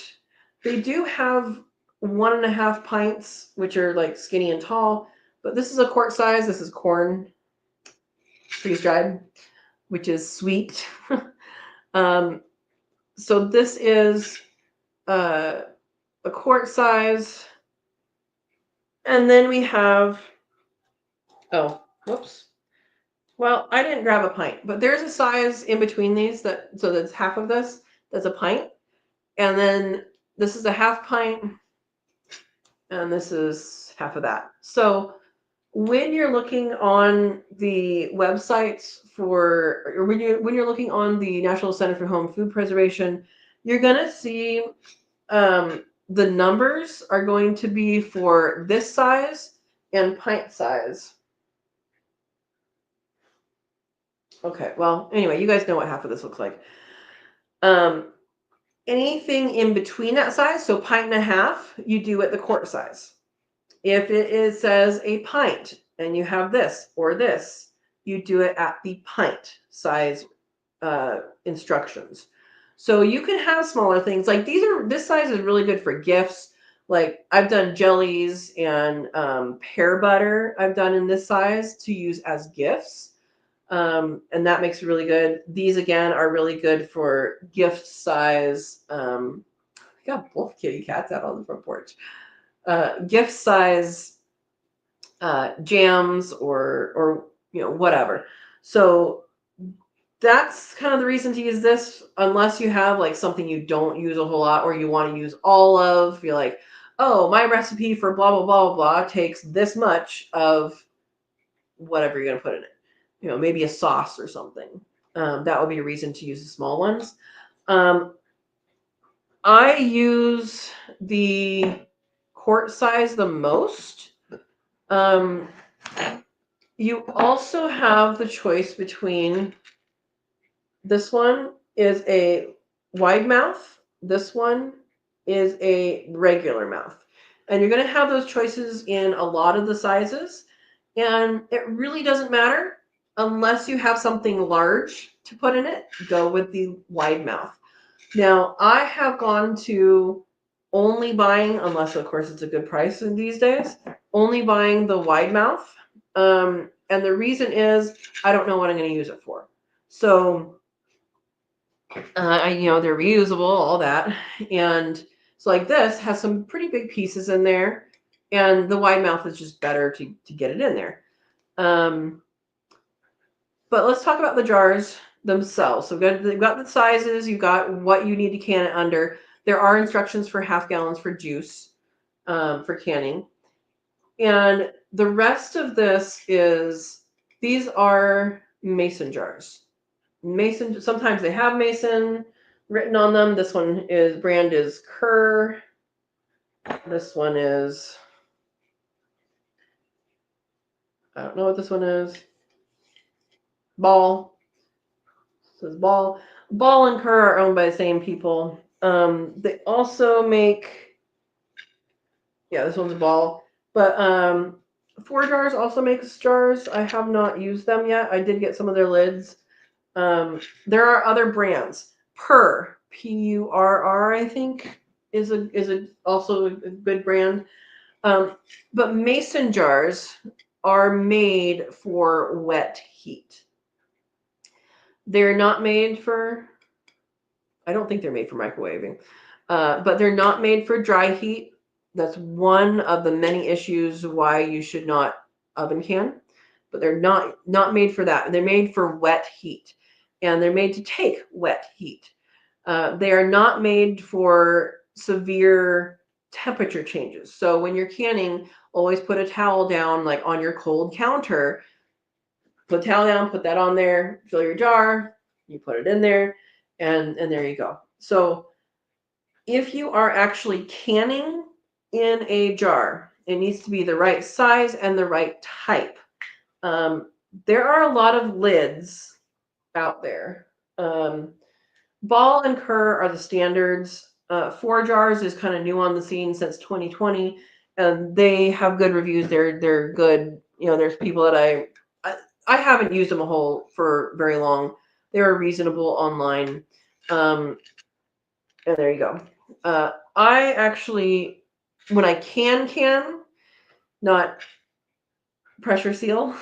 Speaker 1: They do have 1.5 pints, which are like skinny and tall, but this is a quart size. This is corn freeze dried, which is sweet. So this is a quart size. And then we have, oh, whoops. Well, I didn't grab a pint, but there's a size in between these so that's half of this, that's a pint. And then this is a half pint, and this is half of that. So when you're looking on the websites or when you're looking on the National Center for Home Food Preservation, you're gonna see the numbers are going to be for this size and pint size. Okay, well, anyway, you guys know what half of this looks like. Anything in between that size, so pint and a half, you do at the quart size. If it says a pint and you have this or this, you do it at the pint size instructions. So you can have smaller things like this size is really good for gifts. Like I've done jellies and pear butter I've done in this size to use as gifts. And that makes it really good. These again are really good for gift size. I got both kitty cats out on the front porch. Gift size jams or whatever. So that's kind of the reason to use this, unless you have like something you don't use a whole lot or you want to use all of. You're like, oh, my recipe for blah blah blah blah takes this much of whatever you're gonna put in it. Maybe a sauce or something. That would be a reason to use the small ones. I use the quart size the most. You also have the choice between this one is a wide mouth. This one is a regular mouth. And you're going to have those choices in a lot of the sizes. And it really doesn't matter unless you have something large to put in it. Go with the wide mouth. Now, I have gone to only buying, unless of course it's a good price in these days, only buying the wide mouth. And the reason is I don't know what I'm going to use it for. So, they're reusable, all that. And so like this has some pretty big pieces in there. And the wide mouth is just better to get it in there. But let's talk about the jars themselves. So we've got the sizes. You've got what you need to can it under. There are instructions for half gallons for juice, for canning. And the rest of this these are mason jars. Mason, sometimes they have mason written on them. This brand is Kerr. This one is, I don't know what this one is. Ball. It says Ball. Ball and Kerr are owned by the same people. They also make, yeah, this one's a Ball. But 4Jars also makes jars. I have not used them yet. I did get some of their lids. There are other brands. Purr, Purr, I think, is also a good brand. But mason jars are made for wet heat. They're not made for, I don't think they're made for microwaving, but they're not made for dry heat. That's one of the many issues why you should not oven can. But they're not made for that. They're made for wet heat, and they're made to take wet heat. They are not made for severe temperature changes. So when you're canning, always put a towel down, like on your cold counter. Put a towel down, put that on there, fill your jar, you put it in there, and there you go. So if you are actually canning in a jar, it needs to be the right size and the right type. There are a lot of lids out there. Ball and Kerr are the standards. 4Jars is kind of new on the scene since 2020, and they have good reviews. They're good. There's people that I haven't used them for very long. They are reasonable online, and there you go. I actually, when I can, not pressure seal.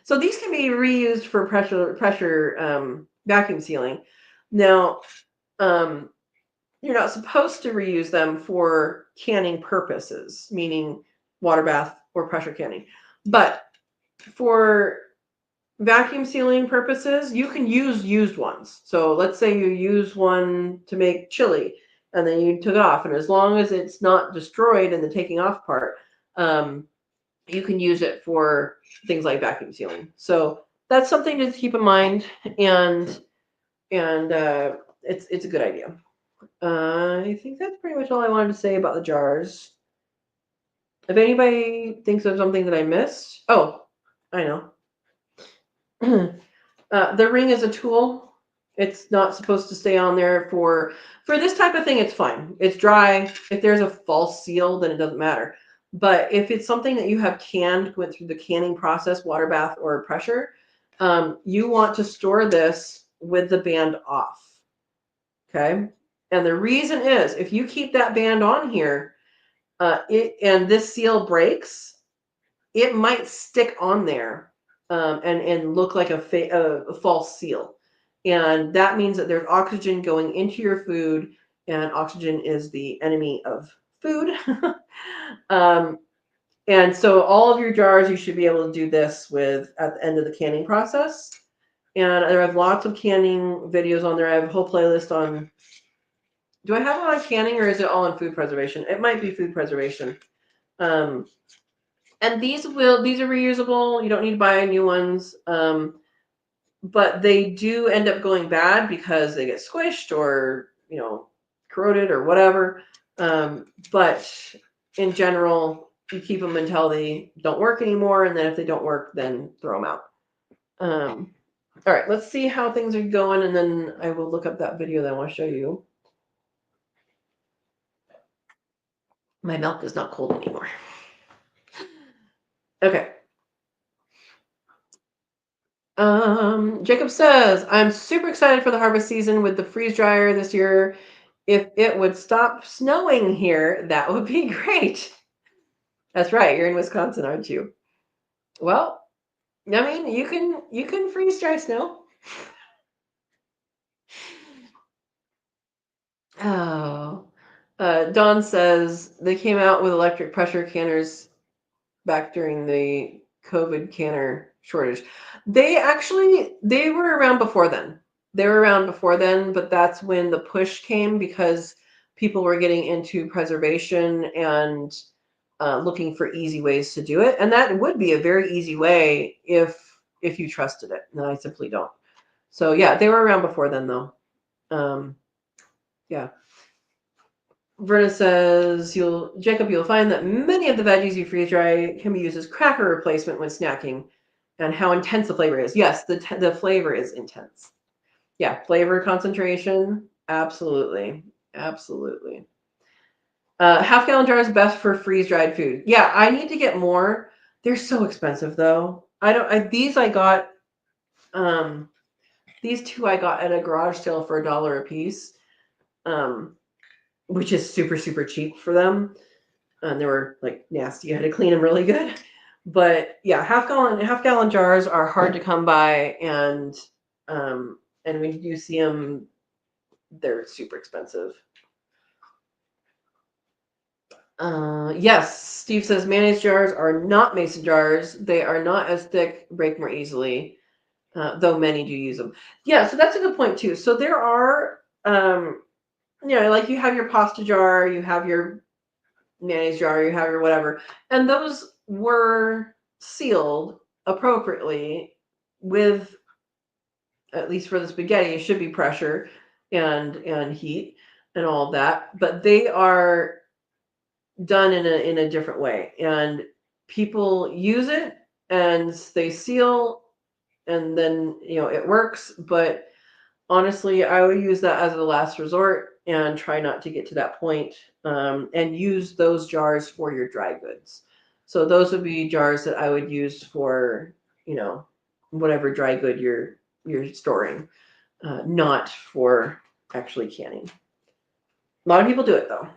Speaker 1: So these can be reused for pressure vacuum sealing. Now, you're not supposed to reuse them for canning purposes, meaning water bath or pressure canning. But for vacuum sealing purposes, you can use used ones. So let's say you use one to make chili and then you took it off. And as long as it's not destroyed in the taking off part, you can use it for things like vacuum sealing. So that's something to keep in mind. And it's a good idea. I think that's pretty much all I wanted to say about the jars. If anybody thinks of something that I missed, oh, I know. The ring is a tool. It's not supposed to stay on there for this type of thing. It's fine. It's dry. If there's a false seal, then it doesn't matter. But if it's something that you have canned, went through the canning process, water bath or pressure, you want to store this with the band off. Okay. And the reason is if you keep that band on here, and this seal breaks, it might stick on there and look like a false seal. And that means that there's oxygen going into your food, and oxygen is the enemy of food. And so all of your jars, you should be able to do this with at the end of the canning process. And I have lots of canning videos on there. I have a whole playlist on. Do I have it on canning or is it all on food preservation? It might be food preservation. And these are reusable. You don't need to buy new ones. But they do end up going bad because they get squished or, corroded or whatever. But in general, you keep them until they don't work anymore. And then if they don't work, then throw them out. All right, let's see how things are going. And then I will look up that video that I want to show you. My milk is not cold anymore. Okay. Jacob says, I'm super excited for the harvest season with the freeze dryer this year. If it would stop snowing here, that would be great. That's right. You're in Wisconsin, aren't you? Well, I mean, you can freeze dry snow. Oh. Dawn says they came out with electric pressure canners back during the COVID canner shortage. They were around before then. But that's when the push came because people were getting into preservation and looking for easy ways to do it. And that would be a very easy way if you trusted it. And I simply don't. So yeah, they were around before then though. Yeah. Verna says, Jacob, you'll find that many of the veggies you freeze dry can be used as cracker replacement when snacking, and how intense the flavor is. Yes, the flavor is intense. Yeah, flavor concentration, absolutely, absolutely. Half-gallon jars best for freeze-dried food. Yeah, I need to get more. They're so expensive though. These I got. These two I got at a garage sale for $1 a piece. Which is super, super cheap for them. And they were like nasty. I had to clean them really good. But yeah, half gallon jars are hard to come by, and when you do see them, they're super expensive. Yes, Steve says mayonnaise jars are not mason jars. They are not as thick, break more easily, though many do use them. Yeah, so that's a good point too. So there are, like you have your pasta jar, you have your mayonnaise jar, you have your whatever, and those were sealed appropriately with, at least for the spaghetti, it should be pressure and heat and all of that, but they are done in a different way, and people use it and they seal, and then it works, but honestly, I would use that as a last resort and try not to get to that point, and use those jars for your dry goods. So those would be jars that I would use for, whatever dry good you're storing, not for actually canning. A lot of people do it though.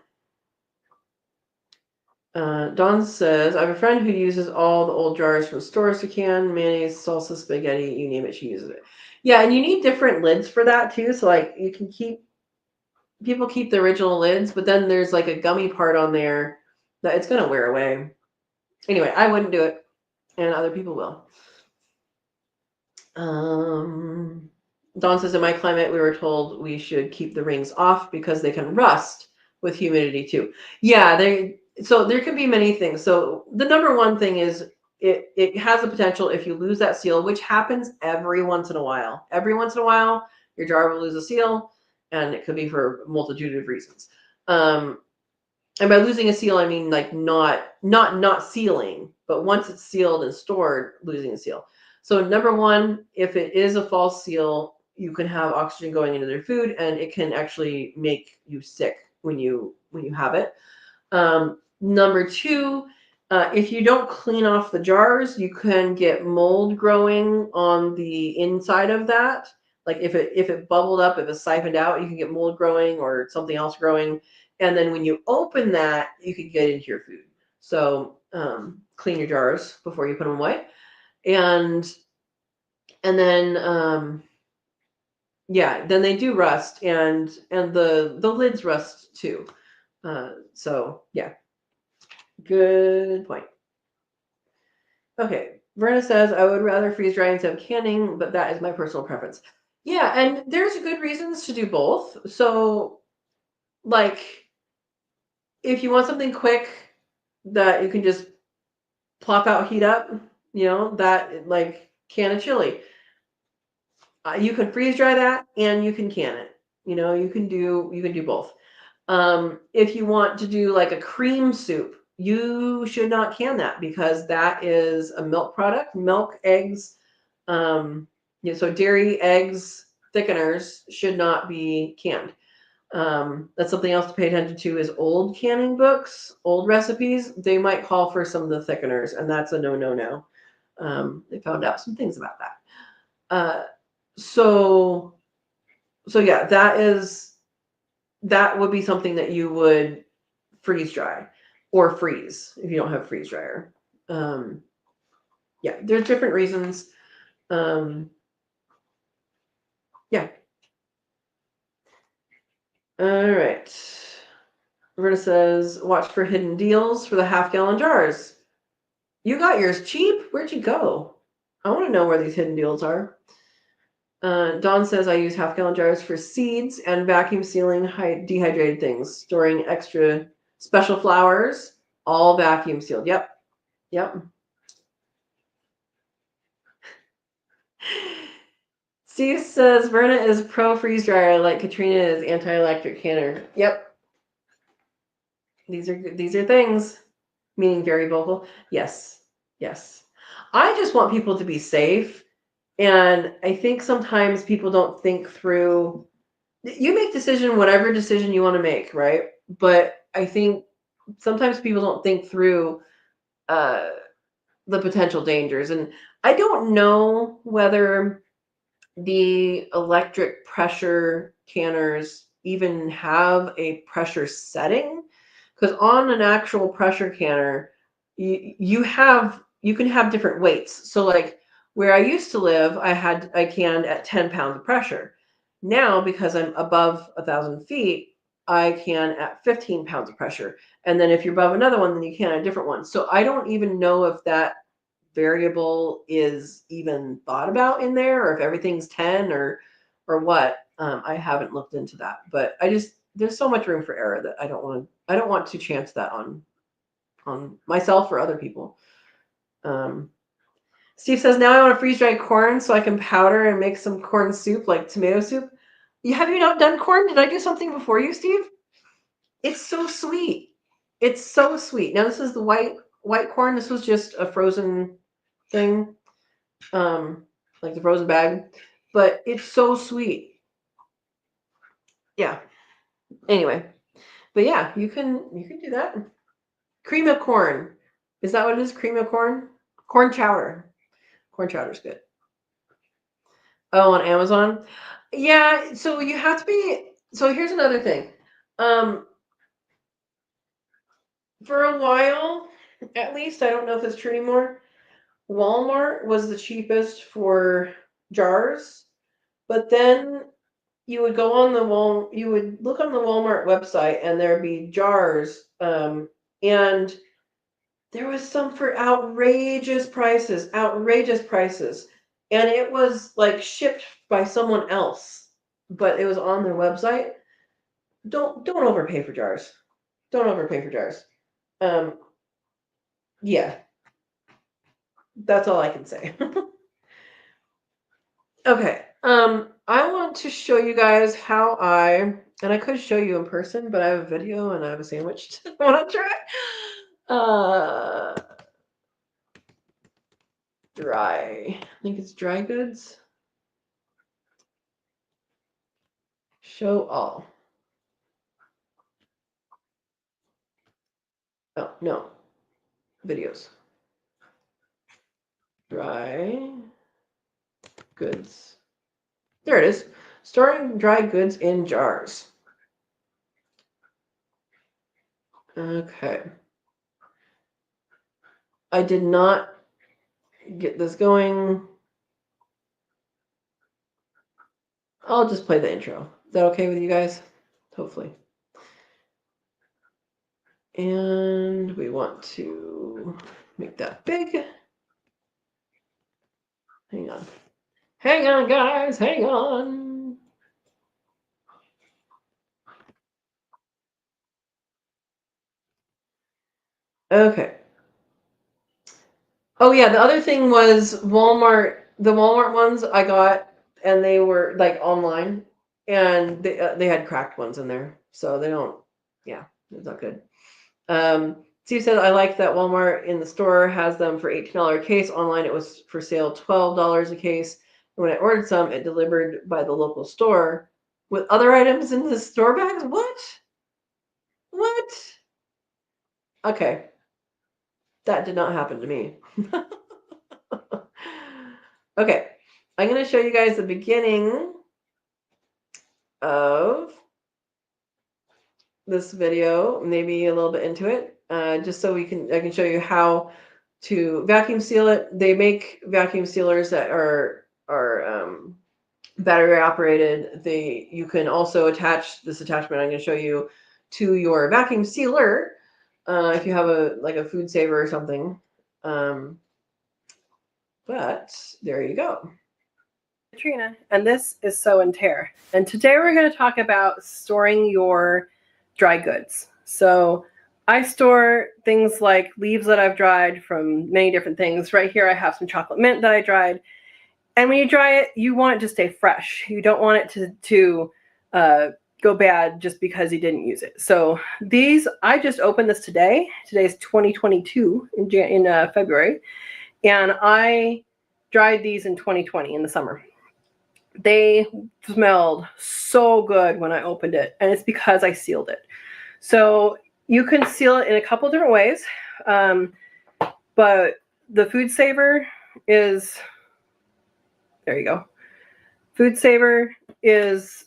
Speaker 1: Dawn says, I have a friend who uses all the old jars from stores to can mayonnaise, salsa, spaghetti, you name it, she uses it. Yeah, and you need different lids for that too. So like you can people keep the original lids, but then there's like a gummy part on there that it's gonna wear away. Anyway, I wouldn't do it, and other people will. Dawn says, in my climate, we were told we should keep the rings off because they can rust with humidity too. Yeah, so there can be many things. So the number one thing is it has the potential, if you lose that seal, which happens every once in a while. Every once in a while, your jar will lose a seal, and it could be for a multitude of reasons. And by losing a seal, I mean like not sealing, but once it's sealed and stored, losing a seal. So number one, if it is a false seal, you can have oxygen going into their food, and it can actually make you sick when you have it. Number two, if you don't clean off the jars, you can get mold growing on the inside of that. Like if it bubbled up, if it's siphoned out, you can get mold growing or something else growing. And then when you open that, you could get into your food. So clean your jars before you put them away. And then then they do rust, and the lids rust too. So yeah, good point. Okay, Verna says, I would rather freeze dry instead of canning, but that is my personal preference. Yeah, and there's good reasons to do both. So, like, if you want something quick that you can just plop out, heat up, that like can of chili. You can freeze dry that and you can can it. You can do both. If you want to do like a cream soup, you should not can that because that is a milk product. Milk, eggs, so dairy, eggs, thickeners should not be canned. That's something else to pay attention to is old canning books, old recipes. They might call for some of the thickeners, and that's a no. They found out some things about that. So yeah, that would be something that you would freeze dry or freeze if you don't have a freeze dryer. Yeah, there's different reasons. Yeah. All right. Roberta says, watch for hidden deals for the half-gallon jars. You got yours cheap? Where'd you go? I want to know where these hidden deals are. Dawn says, I use half-gallon jars for seeds and vacuum sealing dehydrated things, storing extra special flowers, all vacuum sealed. Yep. Steve says, Verna is pro freeze dryer like Katrina is anti-electric canner. Yep. These are things, meaning very vocal. Yes, yes. I just want people to be safe, and I think sometimes people don't think through. You make decision, whatever decision you want to make, right? But I think sometimes people don't think through uh, the potential dangers, and I don't know whether the electric pressure canners even have a pressure setting, because on an actual pressure canner you can have different weights. So like where I used to live, I canned at 10 pounds of pressure. Now because I'm above 1,000 feet, I can at 15 pounds of pressure. And then if you're above another one, then you can at a different one. So I don't even know if that variable is even thought about in there, or if everything's 10 or what. I haven't looked into that, but there's so much room for error that I don't want to chance that on myself or other people. Steve says, now I want to freeze dry corn so I can powder and make some corn soup, like tomato soup. Have you not done corn? Did I do something before you, Steve? It's so sweet. It's so sweet. Now this is the white corn. This was just a frozen thing, like the frozen bag, but it's so sweet. Yeah. Anyway, but yeah, you can do that. Cream of corn. Is that what it is? Cream of corn? Corn chowder. Corn chowder is good. Oh, on Amazon? Yeah, so you have to be. So here's another thing. For a while, at least, I don't know if it's true anymore, Walmart was the cheapest for jars, but then you would go on you would look on the Walmart website and there'd be jars, and there was some for outrageous prices, and it was like shipped by someone else, but it was on their website. Don't overpay for jars. Don't overpay for jars. Um, yeah, that's all I can say. Okay. I want to show you guys how and I could show you in person, but I have a video and I have a sandwich I want to try. Dry. I think it's dry goods. Show all. Oh, no. Videos. Dry goods. There it is. Storing dry goods in jars. Okay. I did not get this going. I'll just play the intro. Is that okay with you guys? Hopefully. And we want to make that big. Hang on. Hang on, guys. Hang on. Okay. Oh, yeah. The other thing was Walmart. The Walmart ones I got, and they were like online, and they had cracked ones in there. So they don't, yeah, it's not good. Steve said, I like that Walmart in the store has them for $18 a case. Online, it was for sale $12 a case. And when I ordered some, it delivered by the local store with other items in the store bags. What? What? Okay. That did not happen to me. Okay. I'm going to show you guys the beginning of this video, maybe a little bit into it, just so I can show you how to vacuum seal it. They make vacuum sealers that are battery operated. You can also attach this attachment I'm going to show you to your vacuum sealer if you have a food saver or something. But there you go. Katrina, and this is Sow and Tare. And today we're going to talk about storing your dry goods. So I store things like leaves that I've dried from many different things. Right here I have some chocolate mint that I dried. And when you dry it, you want it to stay fresh. You don't want it to
Speaker 2: go bad just because you didn't use it. So these, I just opened this today. Today's 2022 in February, and I dried these in 2020 in the summer. They smelled so good when I opened it, and it's because I sealed it. So you can seal it in a couple different ways, but the Food Saver is, there you go. Food Saver is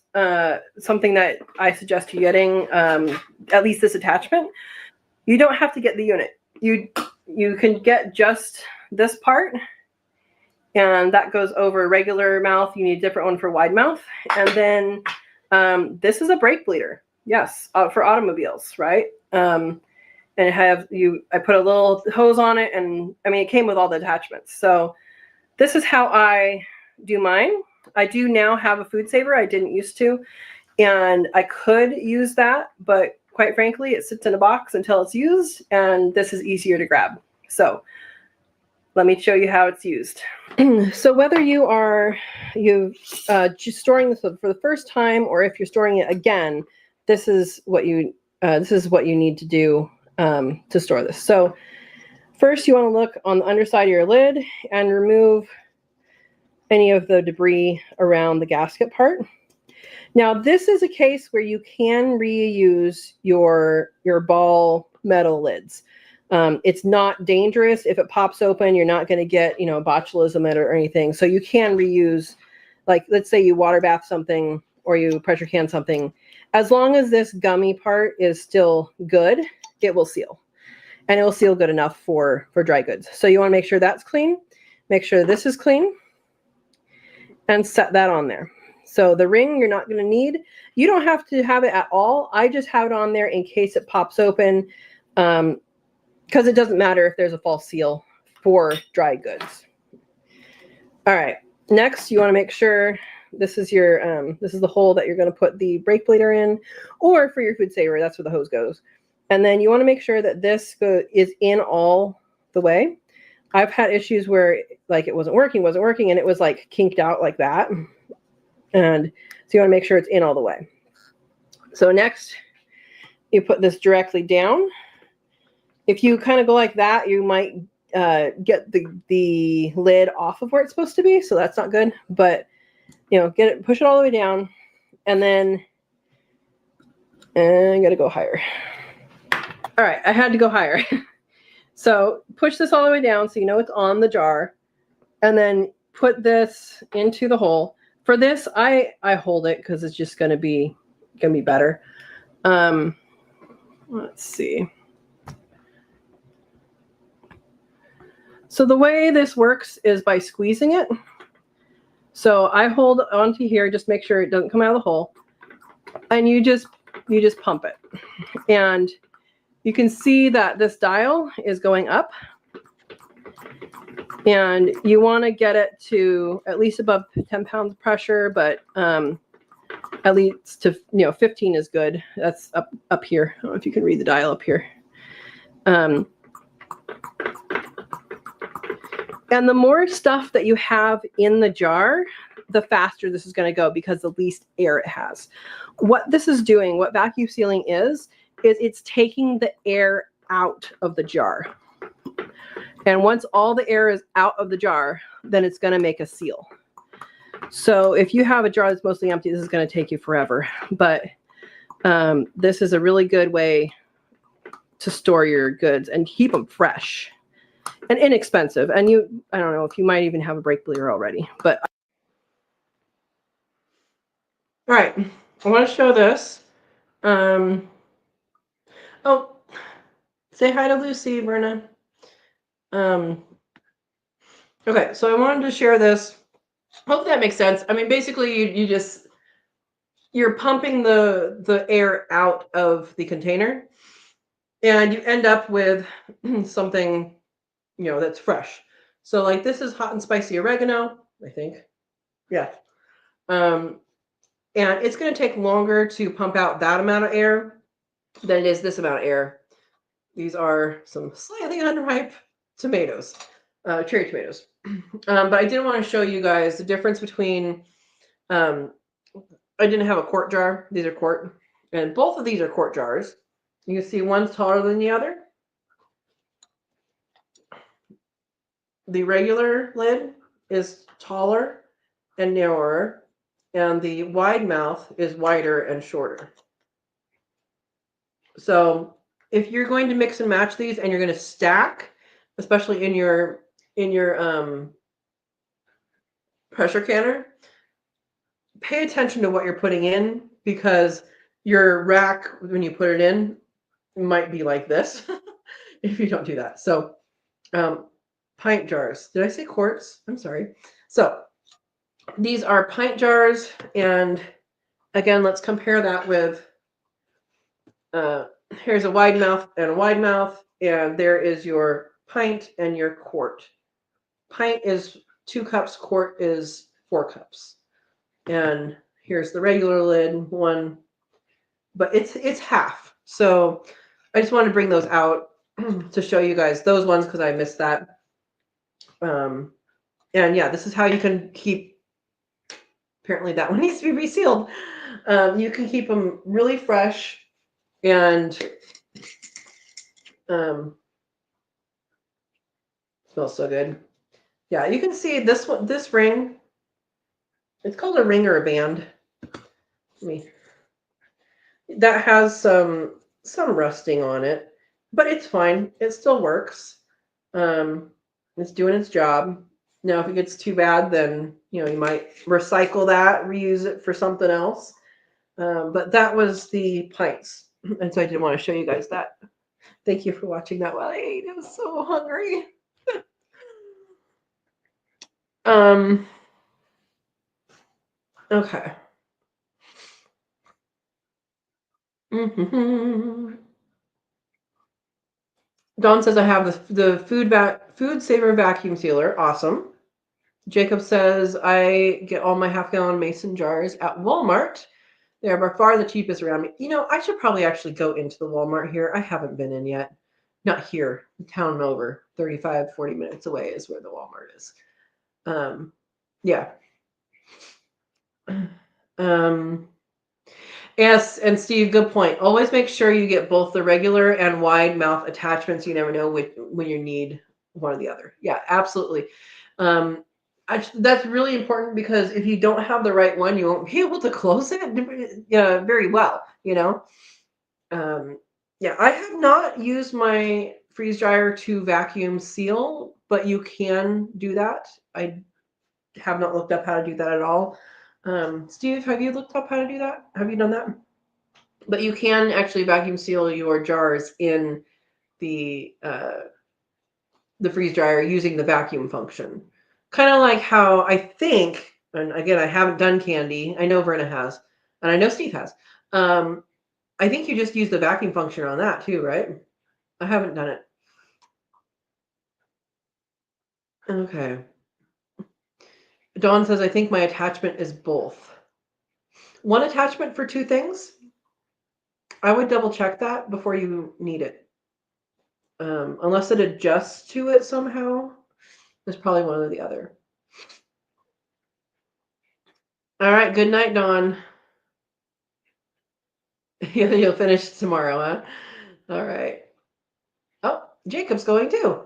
Speaker 2: something that I suggest you getting, at least this attachment. You don't have to get the unit. You can get just this part, and that goes over regular mouth. You need a different one for wide mouth. And then this is a brake bleeder. Yes, for automobiles, right? And I put a little hose on it, and I mean, it came with all the attachments. So this is how I do mine. I do now have a Food Saver. I didn't used to, and I could use that, but quite frankly, it sits in a box until it's used, and this is easier to grab. So let me show you how it's used. So whether you're just storing this for the first time, or if you're storing it again, this is what you need to do to store this. So first, you want to look on the underside of your lid and remove any of the debris around the gasket part. Now, this is a case where you can reuse your ball metal lids. It's not dangerous. If it pops open, you're not going to get, botulism or anything. So you can reuse, like, let's say you water bath something or you pressure can something. As long as this gummy part is still good, it will seal. And it will seal good enough for dry goods. So you want to make sure that's clean. Make sure this is clean. And set that on there. So the ring you're not going to need. You don't have to have it at all. I just have it on there in case it pops open, because it doesn't matter if there's a false seal for dry goods. All right. Next, you want to make sure this is the hole that you're going to put the brake bleeder in, or for your Food Saver, that's where the hose goes. And then you want to make sure that this is in all the way. I've had issues where like it wasn't working, and it was like kinked out like that. And so you want to make sure it's in all the way. So next, you put this directly down. If you kind of go like that, you might get the lid off of where it's supposed to be. So that's not good. But push it all the way down, and then I got to go higher. All right, I had to go higher. So push this all the way down so you know it's on the jar, and then put this into the hole. For this, I hold it because it's just gonna be better. Let's see. So the way this works is by squeezing it. So I hold onto here, just make sure it doesn't come out of the hole, and you just pump it, and you can see that this dial is going up, and you want to get it to at least above 10 pounds of pressure, but at least to 15 is good. That's up here. I don't know if you can read the dial up here. And the more stuff that you have in the jar, the faster this is going to go, because the least air it has. What this is doing, what vacuum sealing is it's taking the air out of the jar. And once all the air is out of the jar, then it's going to make a seal. So if you have a jar that's mostly empty, this is going to take you forever. But this is a really good way to store your goods and keep them fresh and inexpensive. And I don't know if you might even have a brake bleeder already. But all right, I want to show this. Oh, say hi to Lucy, Verna. Okay, so I wanted to share this. Hope that makes sense. I mean, basically, you're pumping the air out of the container, and you end up with something, that's fresh. So like this is hot and spicy oregano, I think. Yeah. And it's going to take longer to pump out that amount of air than it is this amount of air. These are some slightly unripe tomatoes, cherry tomatoes. But I did want to show you guys the difference between
Speaker 1: I didn't have a quart jar. These are quart. And both of these are quart jars. You can see one's taller than the other. The regular lid is taller and narrower, and the wide mouth is wider and shorter. So if you're going to mix and match these and you're going to stack, especially in your pressure canner, pay attention to what you're putting in, because your rack, when you put it in, might be like this if you don't do that. So pint jars. Did I say quarts? I'm sorry. So these are pint jars, and again, let's compare that with here's a wide mouth and a wide mouth, and there is your pint and your quart. Pint is 2 cups, quart is 4 cups. And here's the regular lid one, but it's half. So I just wanted to bring those out to show you guys those ones because I missed that. And yeah, this is how you can keep. Apparently, that one needs to be resealed. You can keep them really fresh, and smells so good. Yeah, you can see this one. This ring. It's called a ring or a band. That has some rusting on it, but it's fine. It still works. It's doing its job. Now, if it gets too bad, then you might recycle that, reuse it for something else. But that was the pints, and so I did want to show you guys that. Thank you for watching that while I ate. I was so hungry. Okay. Dawn says I have the food saver vacuum sealer. Awesome. Jacob says I get all my half-gallon mason jars at Walmart. They are by far the cheapest around me. I should probably actually go into the Walmart here. I haven't been in yet. Not here. The town over. 35, 40 minutes away is where the Walmart is. Yeah. Yes, and Steve, good point. Always make sure you get both the regular and wide mouth attachments. You never know when you need one or the other. Yeah, absolutely. That's really important, because if you don't have the right one, you won't be able to close it very well. Yeah, I have not used my freeze dryer to vacuum seal, but you can do that. I have not looked up how to do that at all. Steve, have you looked up how to do that? Have you done that? But you can actually vacuum seal your jars in the freeze dryer using the vacuum function. Kind of like how I think, and again, I haven't done candy. I know Verna has, and I know Steve has. I think you just use the vacuum function on that too, right? I haven't done it. Okay. Dawn says, I think my attachment is both. One attachment for 2 things? I would double check that before you need it. Unless it adjusts to it somehow. There's probably one or the other. All right. Good night, Dawn. You'll finish tomorrow, huh? All right. Oh, Jacob's going too.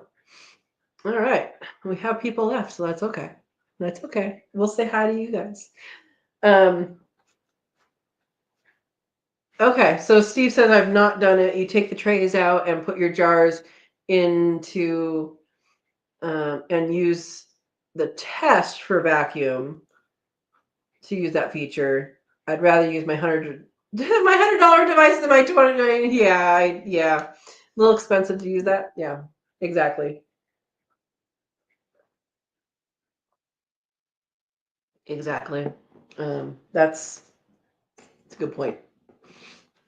Speaker 1: All right. We have people left, so that's okay. That's okay. We'll say hi to you guys. Okay, so Steve says I've not done it. You take the trays out and put your jars into and use the test for vacuum to use that feature. I'd rather use my $100 device than my $20. Yeah. A little expensive to use that. Yeah, exactly. Exactly. That's a good point.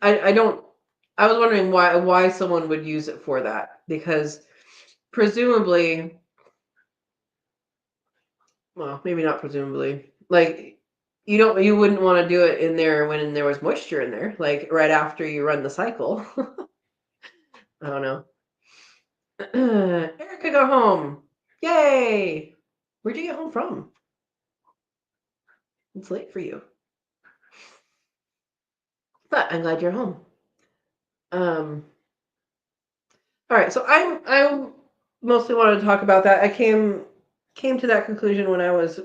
Speaker 1: I was wondering why someone would use it for that, because presumably, well, maybe not presumably, like you wouldn't want to do it in there when there was moisture in there, like right after you run the cycle. I don't know. Erica got home. Yay! Where'd you get home from? It's late for you. But I'm glad you're home. All right, so I mostly wanted to talk about that. I came to that conclusion when I was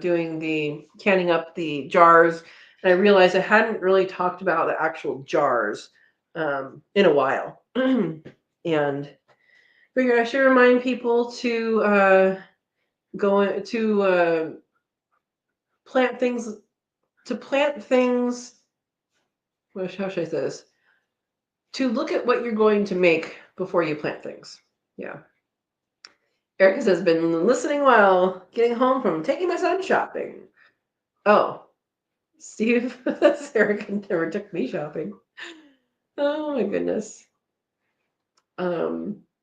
Speaker 1: doing the canning up the jars, and I realized I hadn't really talked about the actual jars in a while, and figured I should remind people to go to plant things to plant things. How should I say this? To look at what you're going to make before you plant things. Yeah. Erica has been listening while getting home from taking my son shopping. Oh, Steve, Erica never took me shopping. Oh my goodness.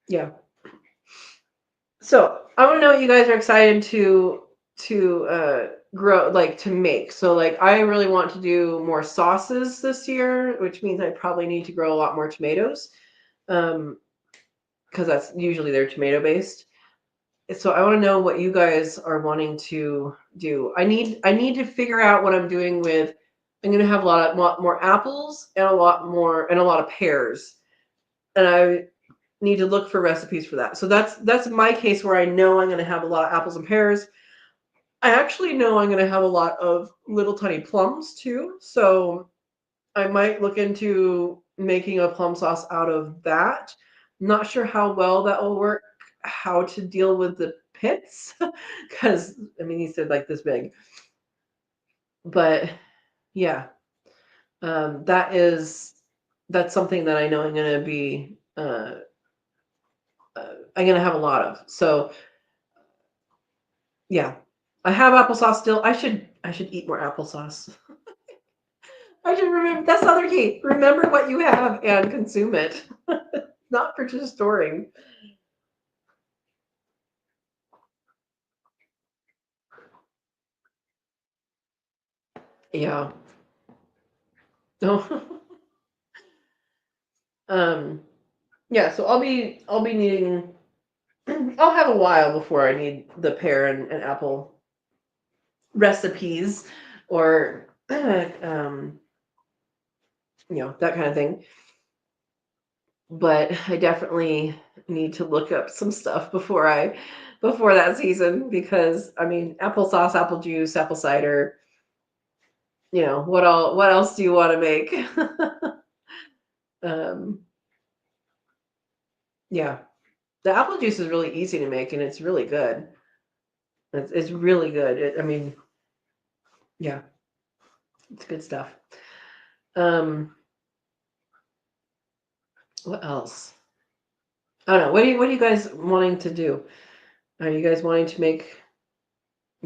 Speaker 1: Yeah. So I want to know what you guys are excited to grow, like to make. So like I really want to do more sauces this year, which means I probably need to grow a lot more tomatoes, because that's usually they're tomato based. So I want to know what you guys are wanting to do. I need to figure out what I'm doing with. I'm going to have a lot more apples and a lot of pears, and I need to look for recipes for that. So that's my case where I know I'm going to have a lot of apples and pears. I actually know I'm going to have a lot of little tiny plums too. So I might look into making a plum sauce out of that. Not sure how well that will work, how to deal with the pits, because I mean, he said like this big. But yeah, that's something that I know I'm going to be, I'm going to have a lot of. So yeah, I have applesauce still. I should eat more applesauce. I should remember. That's the other key. Remember what you have and consume it, not for just storing. Yeah. No. um. Yeah. So I'll be needing. I'll have a while before I need the pear and apple recipes, or that kind of thing. But I definitely need to look up some stuff before that season, because I mean applesauce, apple juice, apple cider. What else do you want to make? um, yeah, the apple juice is really easy to make and it's really good. It's really good. I mean, yeah, it's good stuff. Um, what else? I don't know. What are you guys wanting to do? Are you guys wanting to make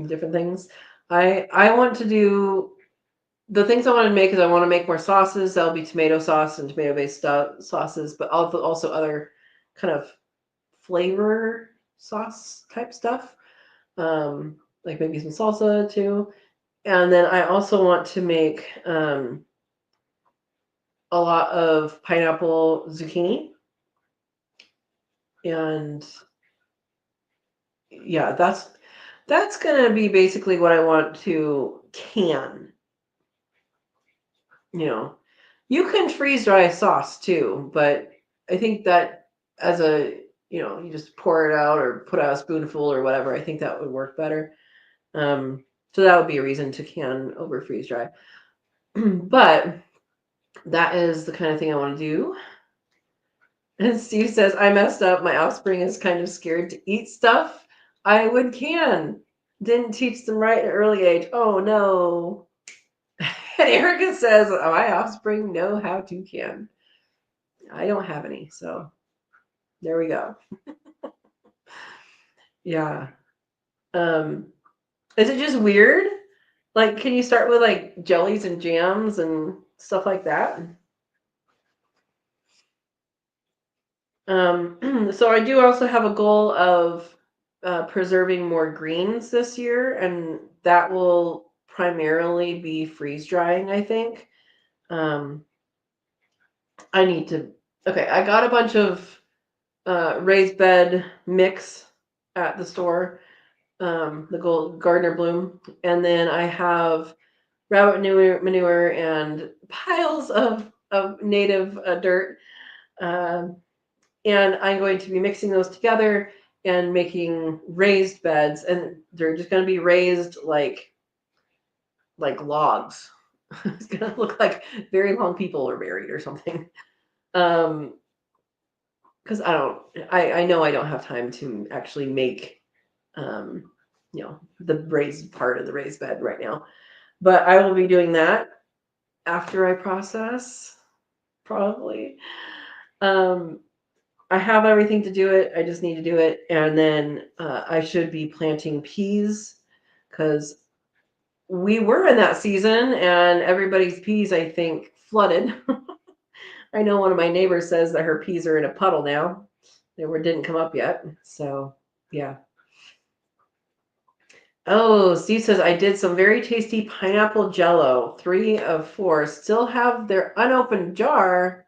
Speaker 1: different things? I want to do the things I want to make is I want to make more sauces. That'll be tomato sauce and tomato based sauces, but also other kind of flavor sauce type stuff. Like maybe some salsa too. And then I also want to make a lot of pineapple zucchini. And yeah, that's gonna be basically what I want to can. You know, you can freeze dry sauce too, but I think that as you just pour it out or put out a spoonful or whatever, I think that would work better. So that would be a reason to can over freeze dry. But that is the kind of thing I want to do. And Steve says, I messed up. My offspring is kind of scared to eat stuff I would can. Didn't teach them right at an early age. Oh no. And Erica says, my offspring know how to can. I don't have any, so there we go. Yeah. Um, is it just weird? Like, can you start with like jellies and jams and stuff like that? So I do also have a goal of preserving more greens this year, and that will primarily be freeze drying, I think. Um, I need to. Okay, I got a bunch of raised bed mix at the store, the gold Gardner Bloom, and then I have rabbit manure and piles of native dirt. Um, and I'm going to be mixing those together and making raised beds, and they're just going to be raised like logs. It's going to look like very long people are buried or something. Because I know I don't have time to actually make the raised part of the raised bed right now, but I will be doing that after I process, probably. um I have everything to do it. I just need to do it. And then I should be planting peas because we were in that season and everybody's peas, I think, flooded. I know one of my neighbors says that her peas are in a puddle now. Didn't come up yet. So, yeah. Oh, Steve says, I did some very tasty pineapple jello. 3 of 4 still have their unopened jar.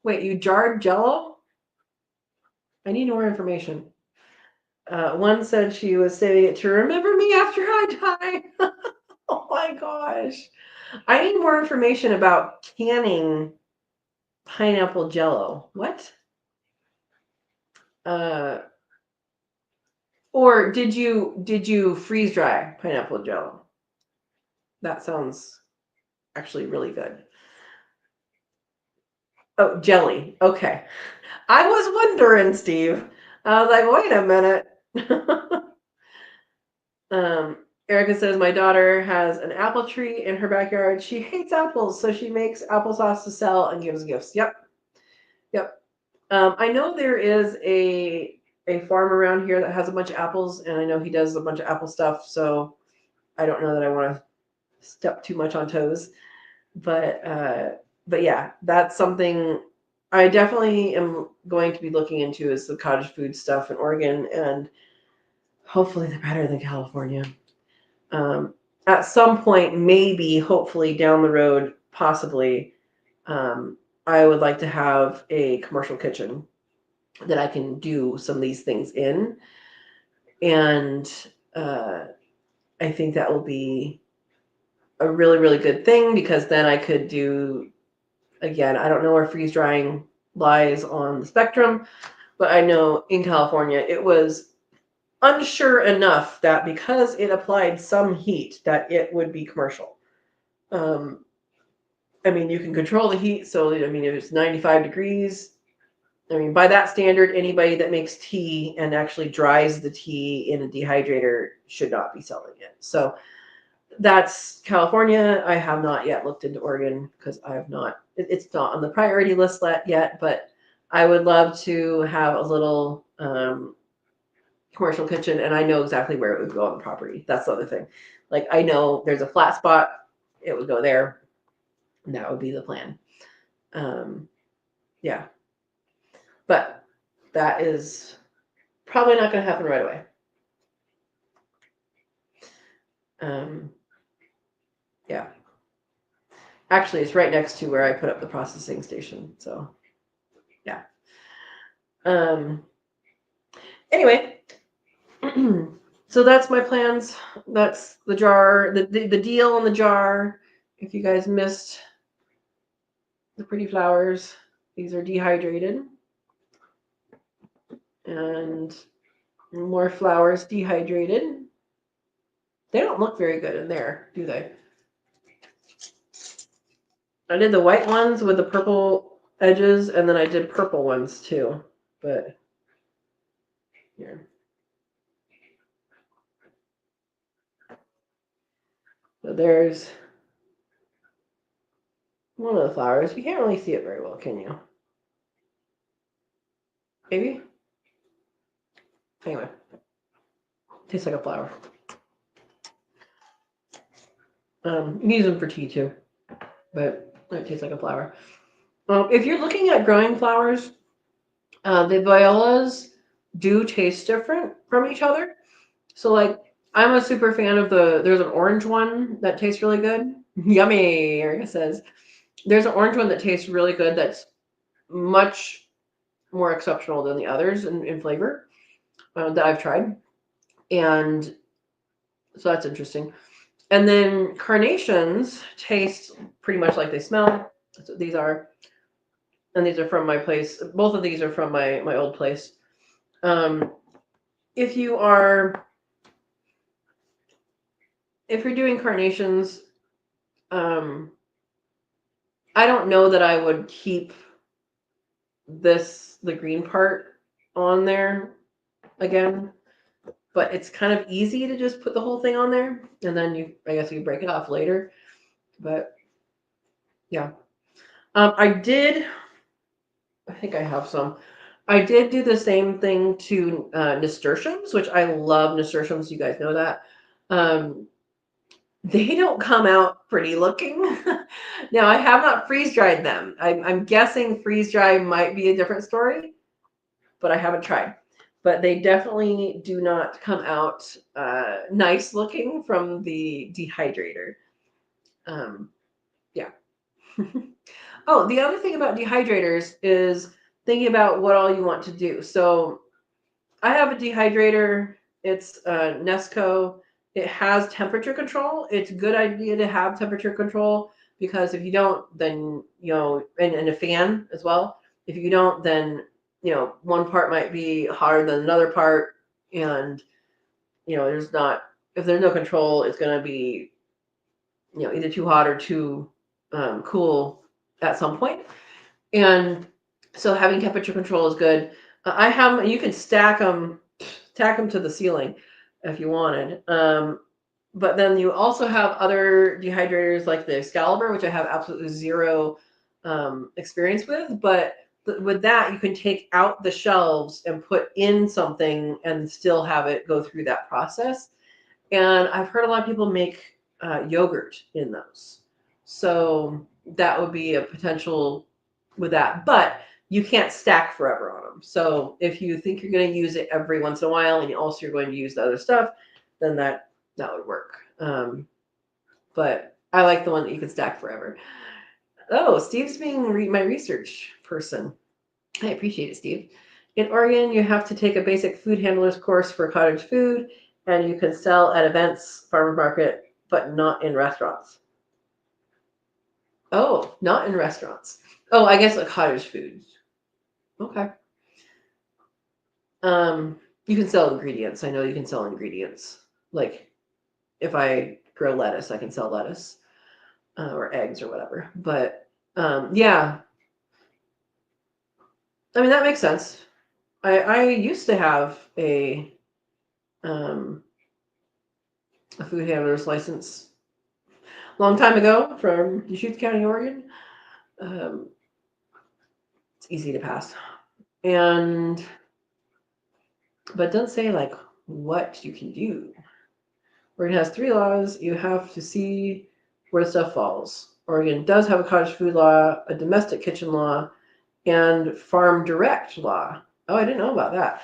Speaker 1: Wait, you jarred jello? I need more information. One said she was saving it to remember me after I die. Oh my gosh. I need more information about canning pineapple jello. What? Uh, or did you freeze dry pineapple jello? That sounds actually really good. Oh, jelly. Okay. I was wondering, Steve. I was like, wait a minute. Erica says, my daughter has an apple tree in her backyard. She hates apples, so she makes applesauce to sell and gives gifts. Yep. Yep. I know there is a farm around here that has a bunch of apples, and I know he does a bunch of apple stuff, so I don't know that I want to step too much on toes. But yeah, that's something I definitely am going to be looking into is the cottage food stuff in Oregon, and hopefully they're better than California. At some point, maybe, hopefully down the road, possibly, I would like to have a commercial kitchen that I can do some of these things in. And I think that will be a really, really good thing because then I could do, again, I don't know where freeze drying lies on the spectrum, but I know in California it was unsure enough that because it applied some heat that it would be commercial. I mean, you can control the heat. So, I mean, if it's 95 degrees, I mean, by that standard, anybody that makes tea and actually dries the tea in a dehydrator should not be selling it. So that's California. I have not yet looked into Oregon because I have not, it's not on the priority list yet, but I would love to have a little commercial kitchen, and I know exactly where it would go on the property. That's the other thing. Like, I know there's a flat spot, it would go there. And that would be the plan. Yeah. But that is probably not going to happen right away. Yeah. Actually, it's right next to where I put up the processing station. So, yeah. Anyway, so that's my plans. That's the jar, the deal on the jar. If you guys missed the pretty flowers, these are dehydrated. And more flowers dehydrated. They don't look very good in there, do they? I did the white ones with the purple edges, and then I did purple ones too. But here. So there's one of the flowers. You can't really see it very well, can you? Maybe? Anyway. Tastes like a flower. You can use them for tea too. But it tastes like a flower. If you're looking at growing flowers, the violas do taste different from each other. So, like, I'm a super fan of there's an orange one that tastes really good. Yummy, Erica says. There's an orange one that tastes really good that's much more exceptional than the others in flavor that I've tried. And so that's interesting. And then carnations taste pretty much like they smell. That's what these are. And these are from my place. Both of these are from my old place. If you're doing carnations, I don't know that I would keep the green part on there again, but it's kind of easy to just put the whole thing on there, and then I guess you break it off later. But yeah, I think I have some. I did do the same thing to nasturtiums, which I love nasturtiums. You guys know that. They don't come out pretty looking. Now, I have not freeze dried them. I'm guessing freeze dry might be a different story, but I haven't tried. But they definitely do not come out nice looking from the dehydrator. Yeah. Oh, the other thing about dehydrators is thinking about what all you want to do. So I have a dehydrator. It's Nesco. It has temperature control. It's a good idea to have temperature control because if you don't, then, and a fan as well. If you don't, then, one part might be hotter than another part. And, if there's no control, it's going to be, either too hot or too cool at some point. And so having temperature control is good. You can tack them to the ceiling if you wanted. But then you also have other dehydrators like the Excalibur, which I have absolutely zero experience with. But with that, you can take out the shelves and put in something and still have it go through that process. And I've heard a lot of people make yogurt in those. So that would be a potential with that. But you can't stack forever on them. So if you think you're going to use it every once in a while and also you're going to use the other stuff, then that would work. But I like the one that you can stack forever. Oh, Steve's being my research person. I appreciate it, Steve. In Oregon, you have to take a basic food handler's course for cottage food, and you can sell at events, farmers market, but not in restaurants. Oh, not in restaurants. Oh, I guess like cottage food. Okay. You can sell ingredients. I know you can sell ingredients. Like if I grow lettuce, I can sell lettuce or eggs or whatever. But yeah, I mean that makes sense. I used to have a food handler's license a long time ago from Deschutes County, Oregon. It's easy to pass, but it doesn't say like what you can do. Oregon has 3 laws. You have to see where the stuff falls. Oregon does have a cottage food law, a domestic kitchen law, and farm direct law. Oh, I didn't know about that.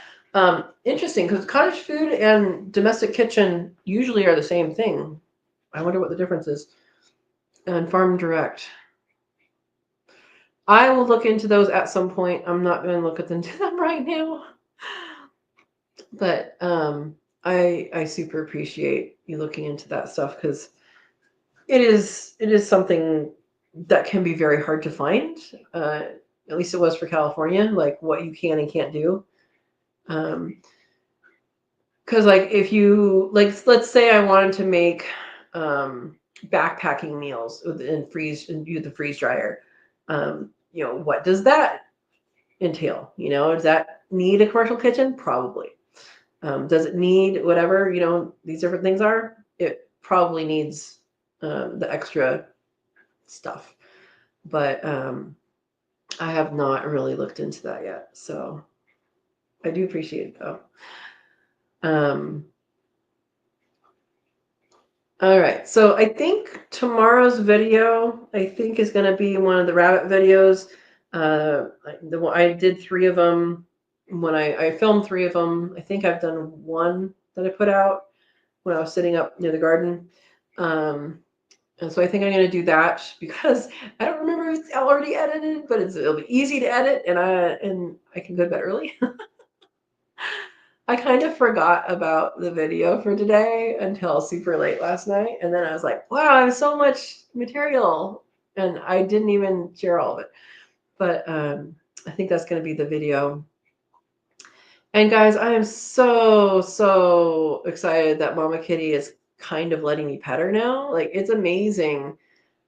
Speaker 1: Interesting, because cottage food and domestic kitchen usually are the same thing. I wonder what the difference is. And farm direct. I will look into those at some point. I'm not going to look into them right now. But I super appreciate you looking into that stuff because it is something that can be very hard to find. At least it was for California, like what you can and can't do. Because like if you let's say I wanted to make backpacking meals and use the freeze dryer. What does that entail? Does that need a commercial kitchen? Probably. Does it need whatever these different things are? It probably needs the extra stuff, but I have not really looked into that yet. So I do appreciate it though. All right, so I think tomorrow's video, is going to be one of the rabbit videos. I did 3 of them. When I filmed 3 of them, I think I've done 1 that I put out when I was sitting up near the garden. And so I think I'm going to do that because I don't remember if it's already edited, but it'll be easy to edit, and I can go to bed early. I kind of forgot about the video for today until super late last night. And then I was like, wow, I have so much material. And I didn't even share all of it. But I think that's going to be the video. And guys, I am so excited that Mama Kitty is kind of letting me pet her now. Like, it's amazing.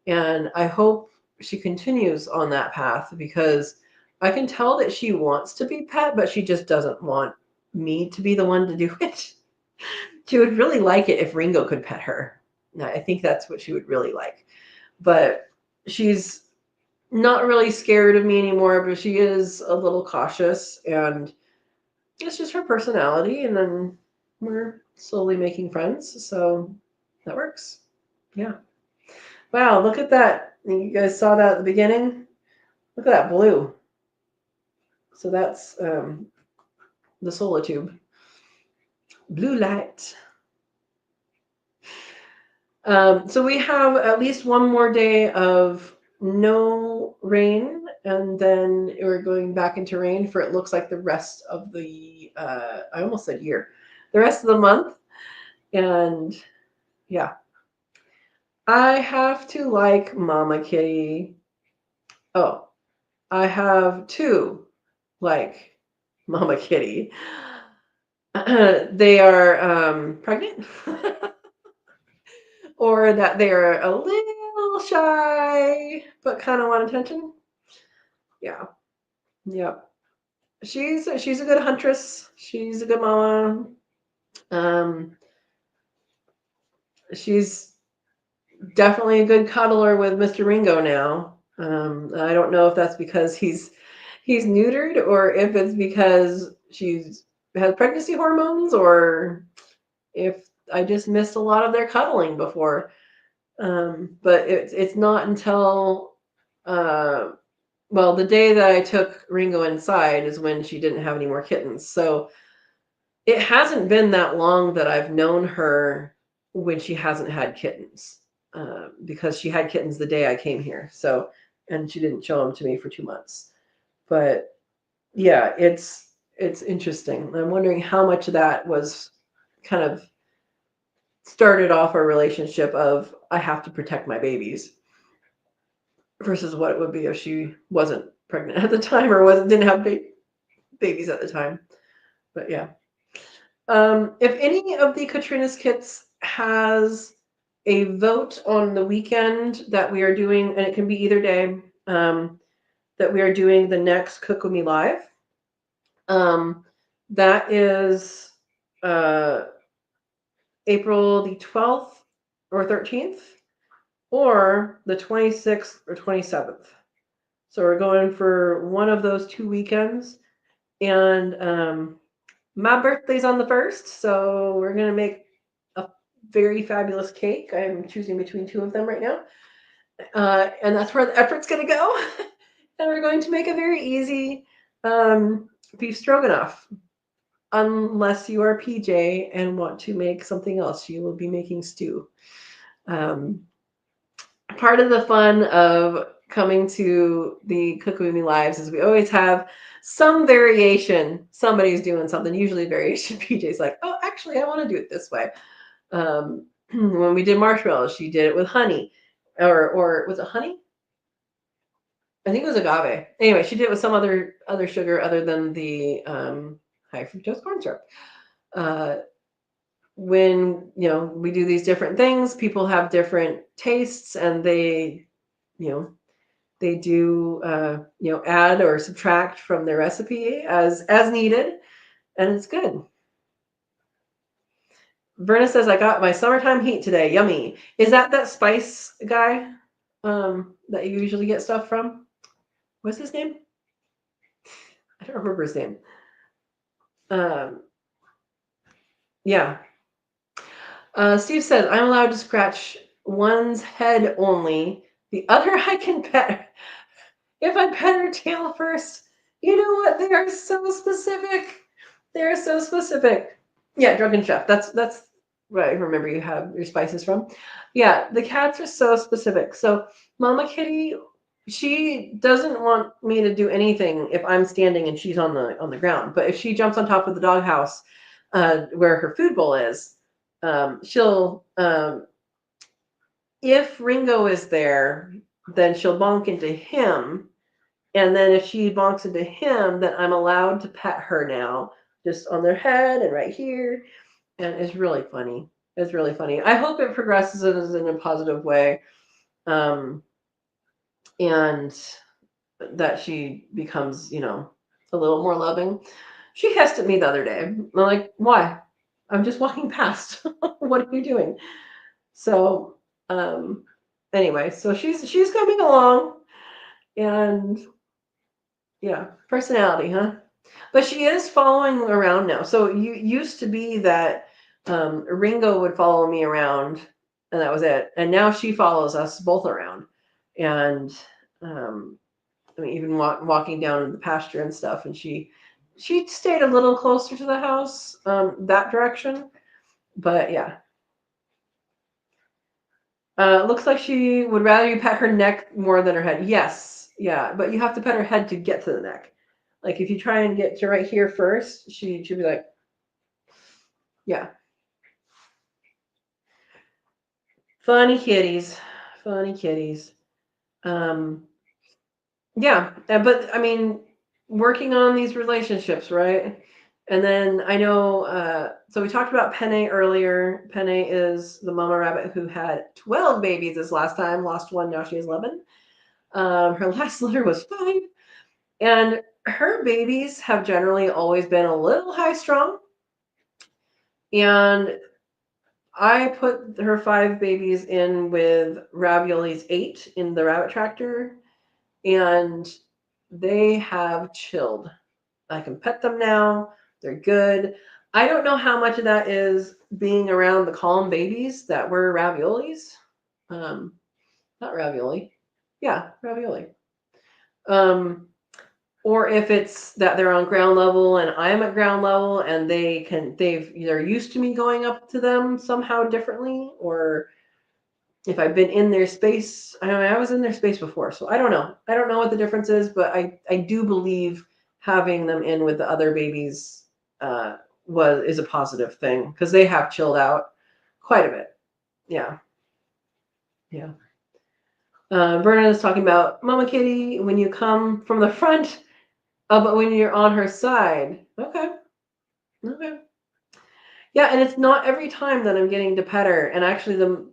Speaker 1: And I hope she continues on that path because I can tell that she wants to be pet, but she just doesn't want me to be the one to do it. She would really like it if Ringo could pet her. I think that's what she would really like. But she's not really scared of me anymore, but she is a little cautious, and it's just her personality. And then we're slowly making friends, so that works. Yeah. Wow, look at that. You guys saw that at the beginning? Look at that blue. So that's the solar tube. Blue light. So we have at least one more day of no rain, and then we're going back into rain for it looks like the rest of the, I almost said year, the rest of the month. And yeah, I have to like Mama Kitty. Oh, I have to like Mama Kitty. They are pregnant. Or that they're a little shy but kind of want attention. Yeah. Yep. She's a good huntress. She's a good mama. Um, she's definitely a good cuddler with Mr. Ringo now. I don't know if that's because he's neutered or if it's because she's has pregnancy hormones or if I just missed a lot of their cuddling before. But it's not until well, the day that I took Ringo inside is when she didn't have any more kittens. So it hasn't been that long that I've known her when she hasn't had kittens, because she had kittens the day I came here. So, and she didn't show them to me for 2 months. But yeah, it's interesting. I'm wondering how much of that was kind of started off our relationship of I have to protect my babies versus what it would be if she wasn't pregnant at the time or didn't have babies at the time. But yeah. If any of the Katrina's kits has a vote on the weekend that we are doing, and it can be either day, that we are doing the next Cook With Me Live. That is April the 12th or 13th, or the 26th or 27th. So we're going for one of those 2 weekends. And my birthday's on the 1st, so we're going to make a very fabulous cake. I'm choosing between 2 of them right now. And that's where the effort's going to go. And we're going to make a very easy beef stroganoff. Unless you are PJ and want to make something else, you will be making stew. Part of the fun of coming to the Cook With Me Lives is we always have some variation. Somebody's doing something, usually variation. PJ's like, oh, actually, I want to do it this way. When we did marshmallows, she did it with honey. Or was it honey? I think it was agave. Anyway, she did it with some other sugar other than the high fructose corn syrup. When we do these different things, people have different tastes, and they do add or subtract from their recipe as needed, and it's good. Verna says, I got my summertime heat today. Yummy. Is that spice guy that you usually get stuff from? What's his name? I don't remember his name. Yeah. Steve says, I'm allowed to scratch one's head only. The other I can pet. If I pet her tail first, you know what? They are so specific. They're so specific. Yeah, Drunken Chef. That's what I remember you have your spices from. Yeah, the cats are so specific. So Mama Kitty, she doesn't want me to do anything if I'm standing and she's on the ground. But if she jumps on top of the doghouse, where her food bowl is, she'll if Ringo is there, then she'll bonk into him. And then if she bonks into him, then I'm allowed to pet her now, just on their head and right here. And it's really funny. It's really funny. I hope it progresses in a positive way. And that she becomes, a little more loving. She hissed at me the other day. I'm like, why? I'm just walking past. What are you doing? So, anyway, so she's coming along, and yeah, personality, huh? But she is following around now. So you used to be that Ringo would follow me around, and that was it. And now she follows us both around, and I mean, even walking down the pasture and stuff. And she stayed a little closer to the house, that direction. But yeah, looks like she would rather you pet her neck more than her head. Yes, yeah, but you have to pet her head to get to the neck. Like if you try and get to right here first, she'd be like, yeah. Funny kitties, funny kitties. Yeah, but I mean, working on these relationships, right? And then I know, so we talked about Penne earlier. Penne is the mama rabbit who had 12 babies this last time, lost one, now she has 11. Her last litter was 5. And her babies have generally always been a little high strung. And I put her 5 babies in with Ravioli's 8 in the rabbit tractor, and they have chilled. I can pet them now. They're good. I don't know how much of that is being around the calm babies that were Ravioli's. Not Ravioli. Yeah, Ravioli. Or if it's that they're on ground level and I'm at ground level and they're used to me going up to them somehow differently, or if I've been in their space. I mean, I was in their space before, so I don't know. I don't know what the difference is, but I do believe having them in with the other babies is a positive thing, because they have chilled out quite a bit. Yeah. Yeah. Vernon is talking about Mama Kitty when you come from the front, but when you're on her side. Okay. Okay. Yeah, and it's not every time that I'm getting to pet her. And actually, the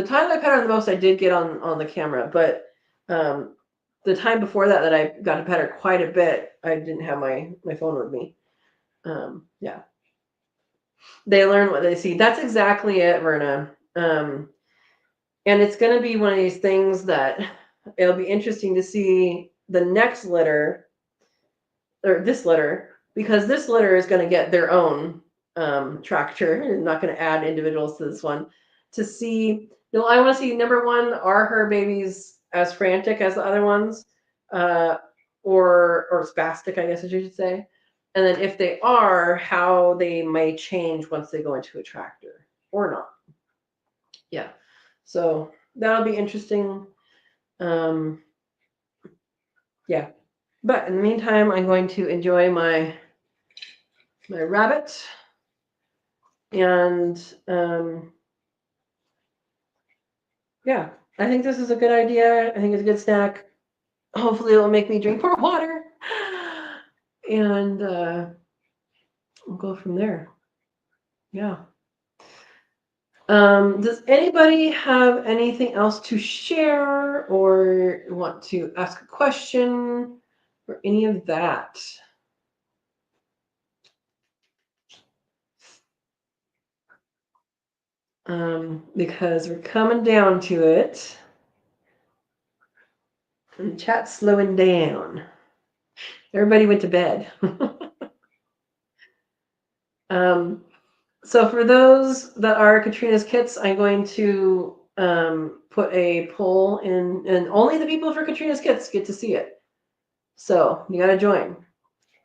Speaker 1: time I pet her the most, I did get on the camera, but the time before that I got to pet her quite a bit, I didn't have my phone with me. Yeah, they learn what they see. That's exactly it, Verna. And it's going to be one of these things that it'll be interesting to see the next litter, or this litter, because this litter is going to get their own tractor. I'm not going to add individuals to this one, to see. I want to see, number one, are her babies as frantic as the other ones, or spastic, I guess I should say. And then if they are, how they may change once they go into a tractor or not. Yeah. So that'll be interesting. Yeah. But in the meantime, I'm going to enjoy my rabbit. And yeah, I think this is a good idea. I think it's a good snack. Hopefully it'll make me drink more water. And we'll go from there. Yeah. Does anybody have anything else to share, or want to ask a question, or any of that? Because we're coming down to it. And chat's slowing down. Everybody went to bed. So for those that are Katrina's kits, I'm going to put a poll in, and only the people for Katrina's kits get to see it. So you got to join.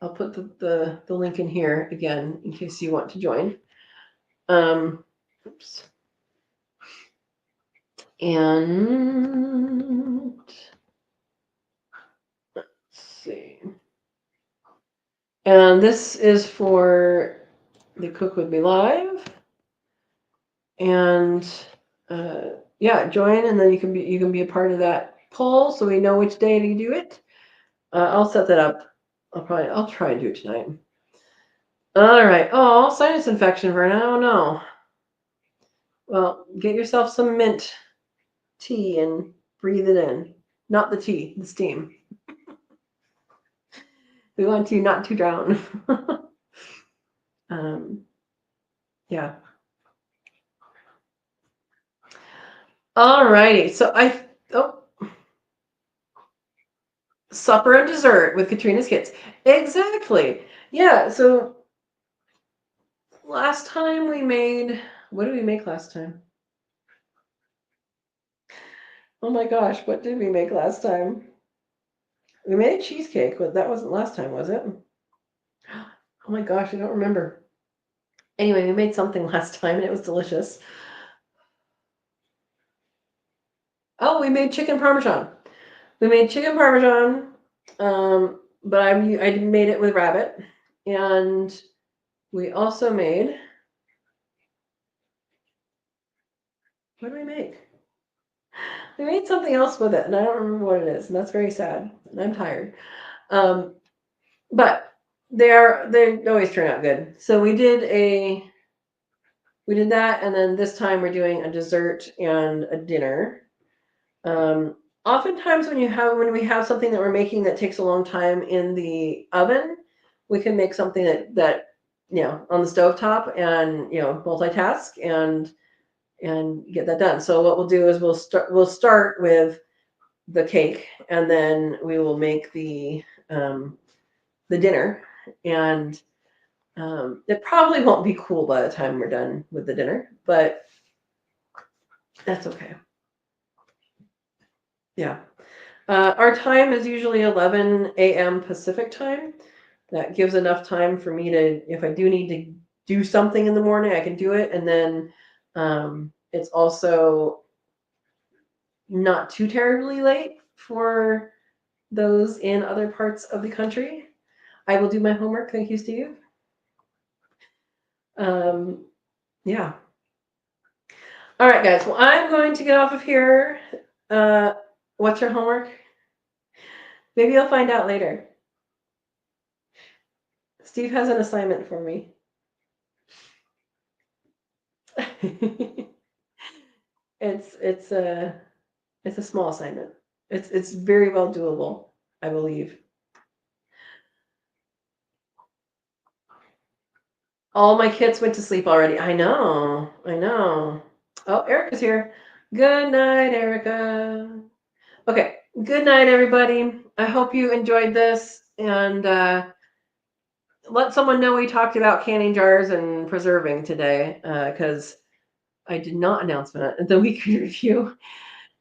Speaker 1: I'll put the link in here again in case you want to join. Oops. And let's see. And this is for the Cook With Me Live, and yeah, join, and then you can be a part of that poll, so we know which day to do it. I'll set that up. I'll try and do it tonight. All right. Oh, sinus infection, Verna. Oh no. Well, get yourself some mint tea and breathe it in. Not the tea, the steam. We want you not to drown. Yeah. All righty. So supper and dessert with Katrina's kids. Exactly. Yeah. So last time we made, what did we make last time? Oh my gosh, what did we make last time? We made a cheesecake, but that wasn't last time, was it? Oh my gosh, I don't remember. Anyway, we made something last time and it was delicious. Oh, we made chicken parmesan. We made chicken parmesan, but I made it with rabbit, and we also made. What did we make? We made something else with it, and I don't remember what it is, and that's very sad. And I'm tired, but they always turn out good. So we did that, and then this time we're doing a dessert and a dinner. Oftentimes when we have something that we're making that takes a long time in the oven, we can make something that on the stovetop and multitask and get that done. So what we'll do is we'll start with the cake, and then we will make the dinner, and it probably won't be cool by the time we're done with the dinner, but that's okay. Yeah. Our time is usually 11 a.m. Pacific time. That gives enough time for me to, if I do need to do something in the morning, I can do it. And then it's also not too terribly late for those in other parts of the country. I will do my homework. Thank you, Steve. Yeah. All right, guys. Well, I'm going to get off of here. What's your homework? Maybe you'll find out later. Steve has an assignment for me. it's a small assignment. It's very well doable, I believe. All my kids went to sleep already. I know. Oh, Erica's here. Good night, Erica. Okay. Good night, everybody. I hope you enjoyed this, and let someone know we talked about canning jars and preserving today, because I did not announce the weekly review.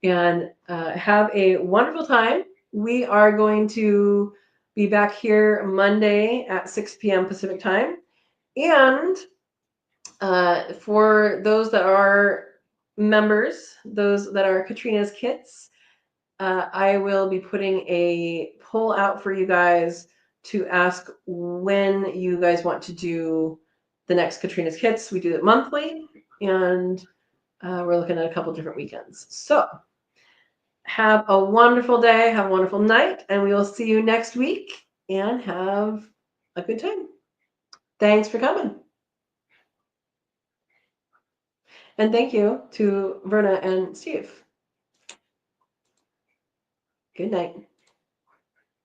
Speaker 1: And have a wonderful time. We are going to be back here Monday at 6 p.m. Pacific time. And for those that are members, those that are Katrina's kits, I will be putting a poll out for you guys to ask when you guys want to do the next Katrina's kits. We do it monthly, and we're looking at a couple different weekends. So have a wonderful day, have a wonderful night, and we will see you next week, and have a good time. Thanks for coming. And thank you to Verna and Steve. Good night.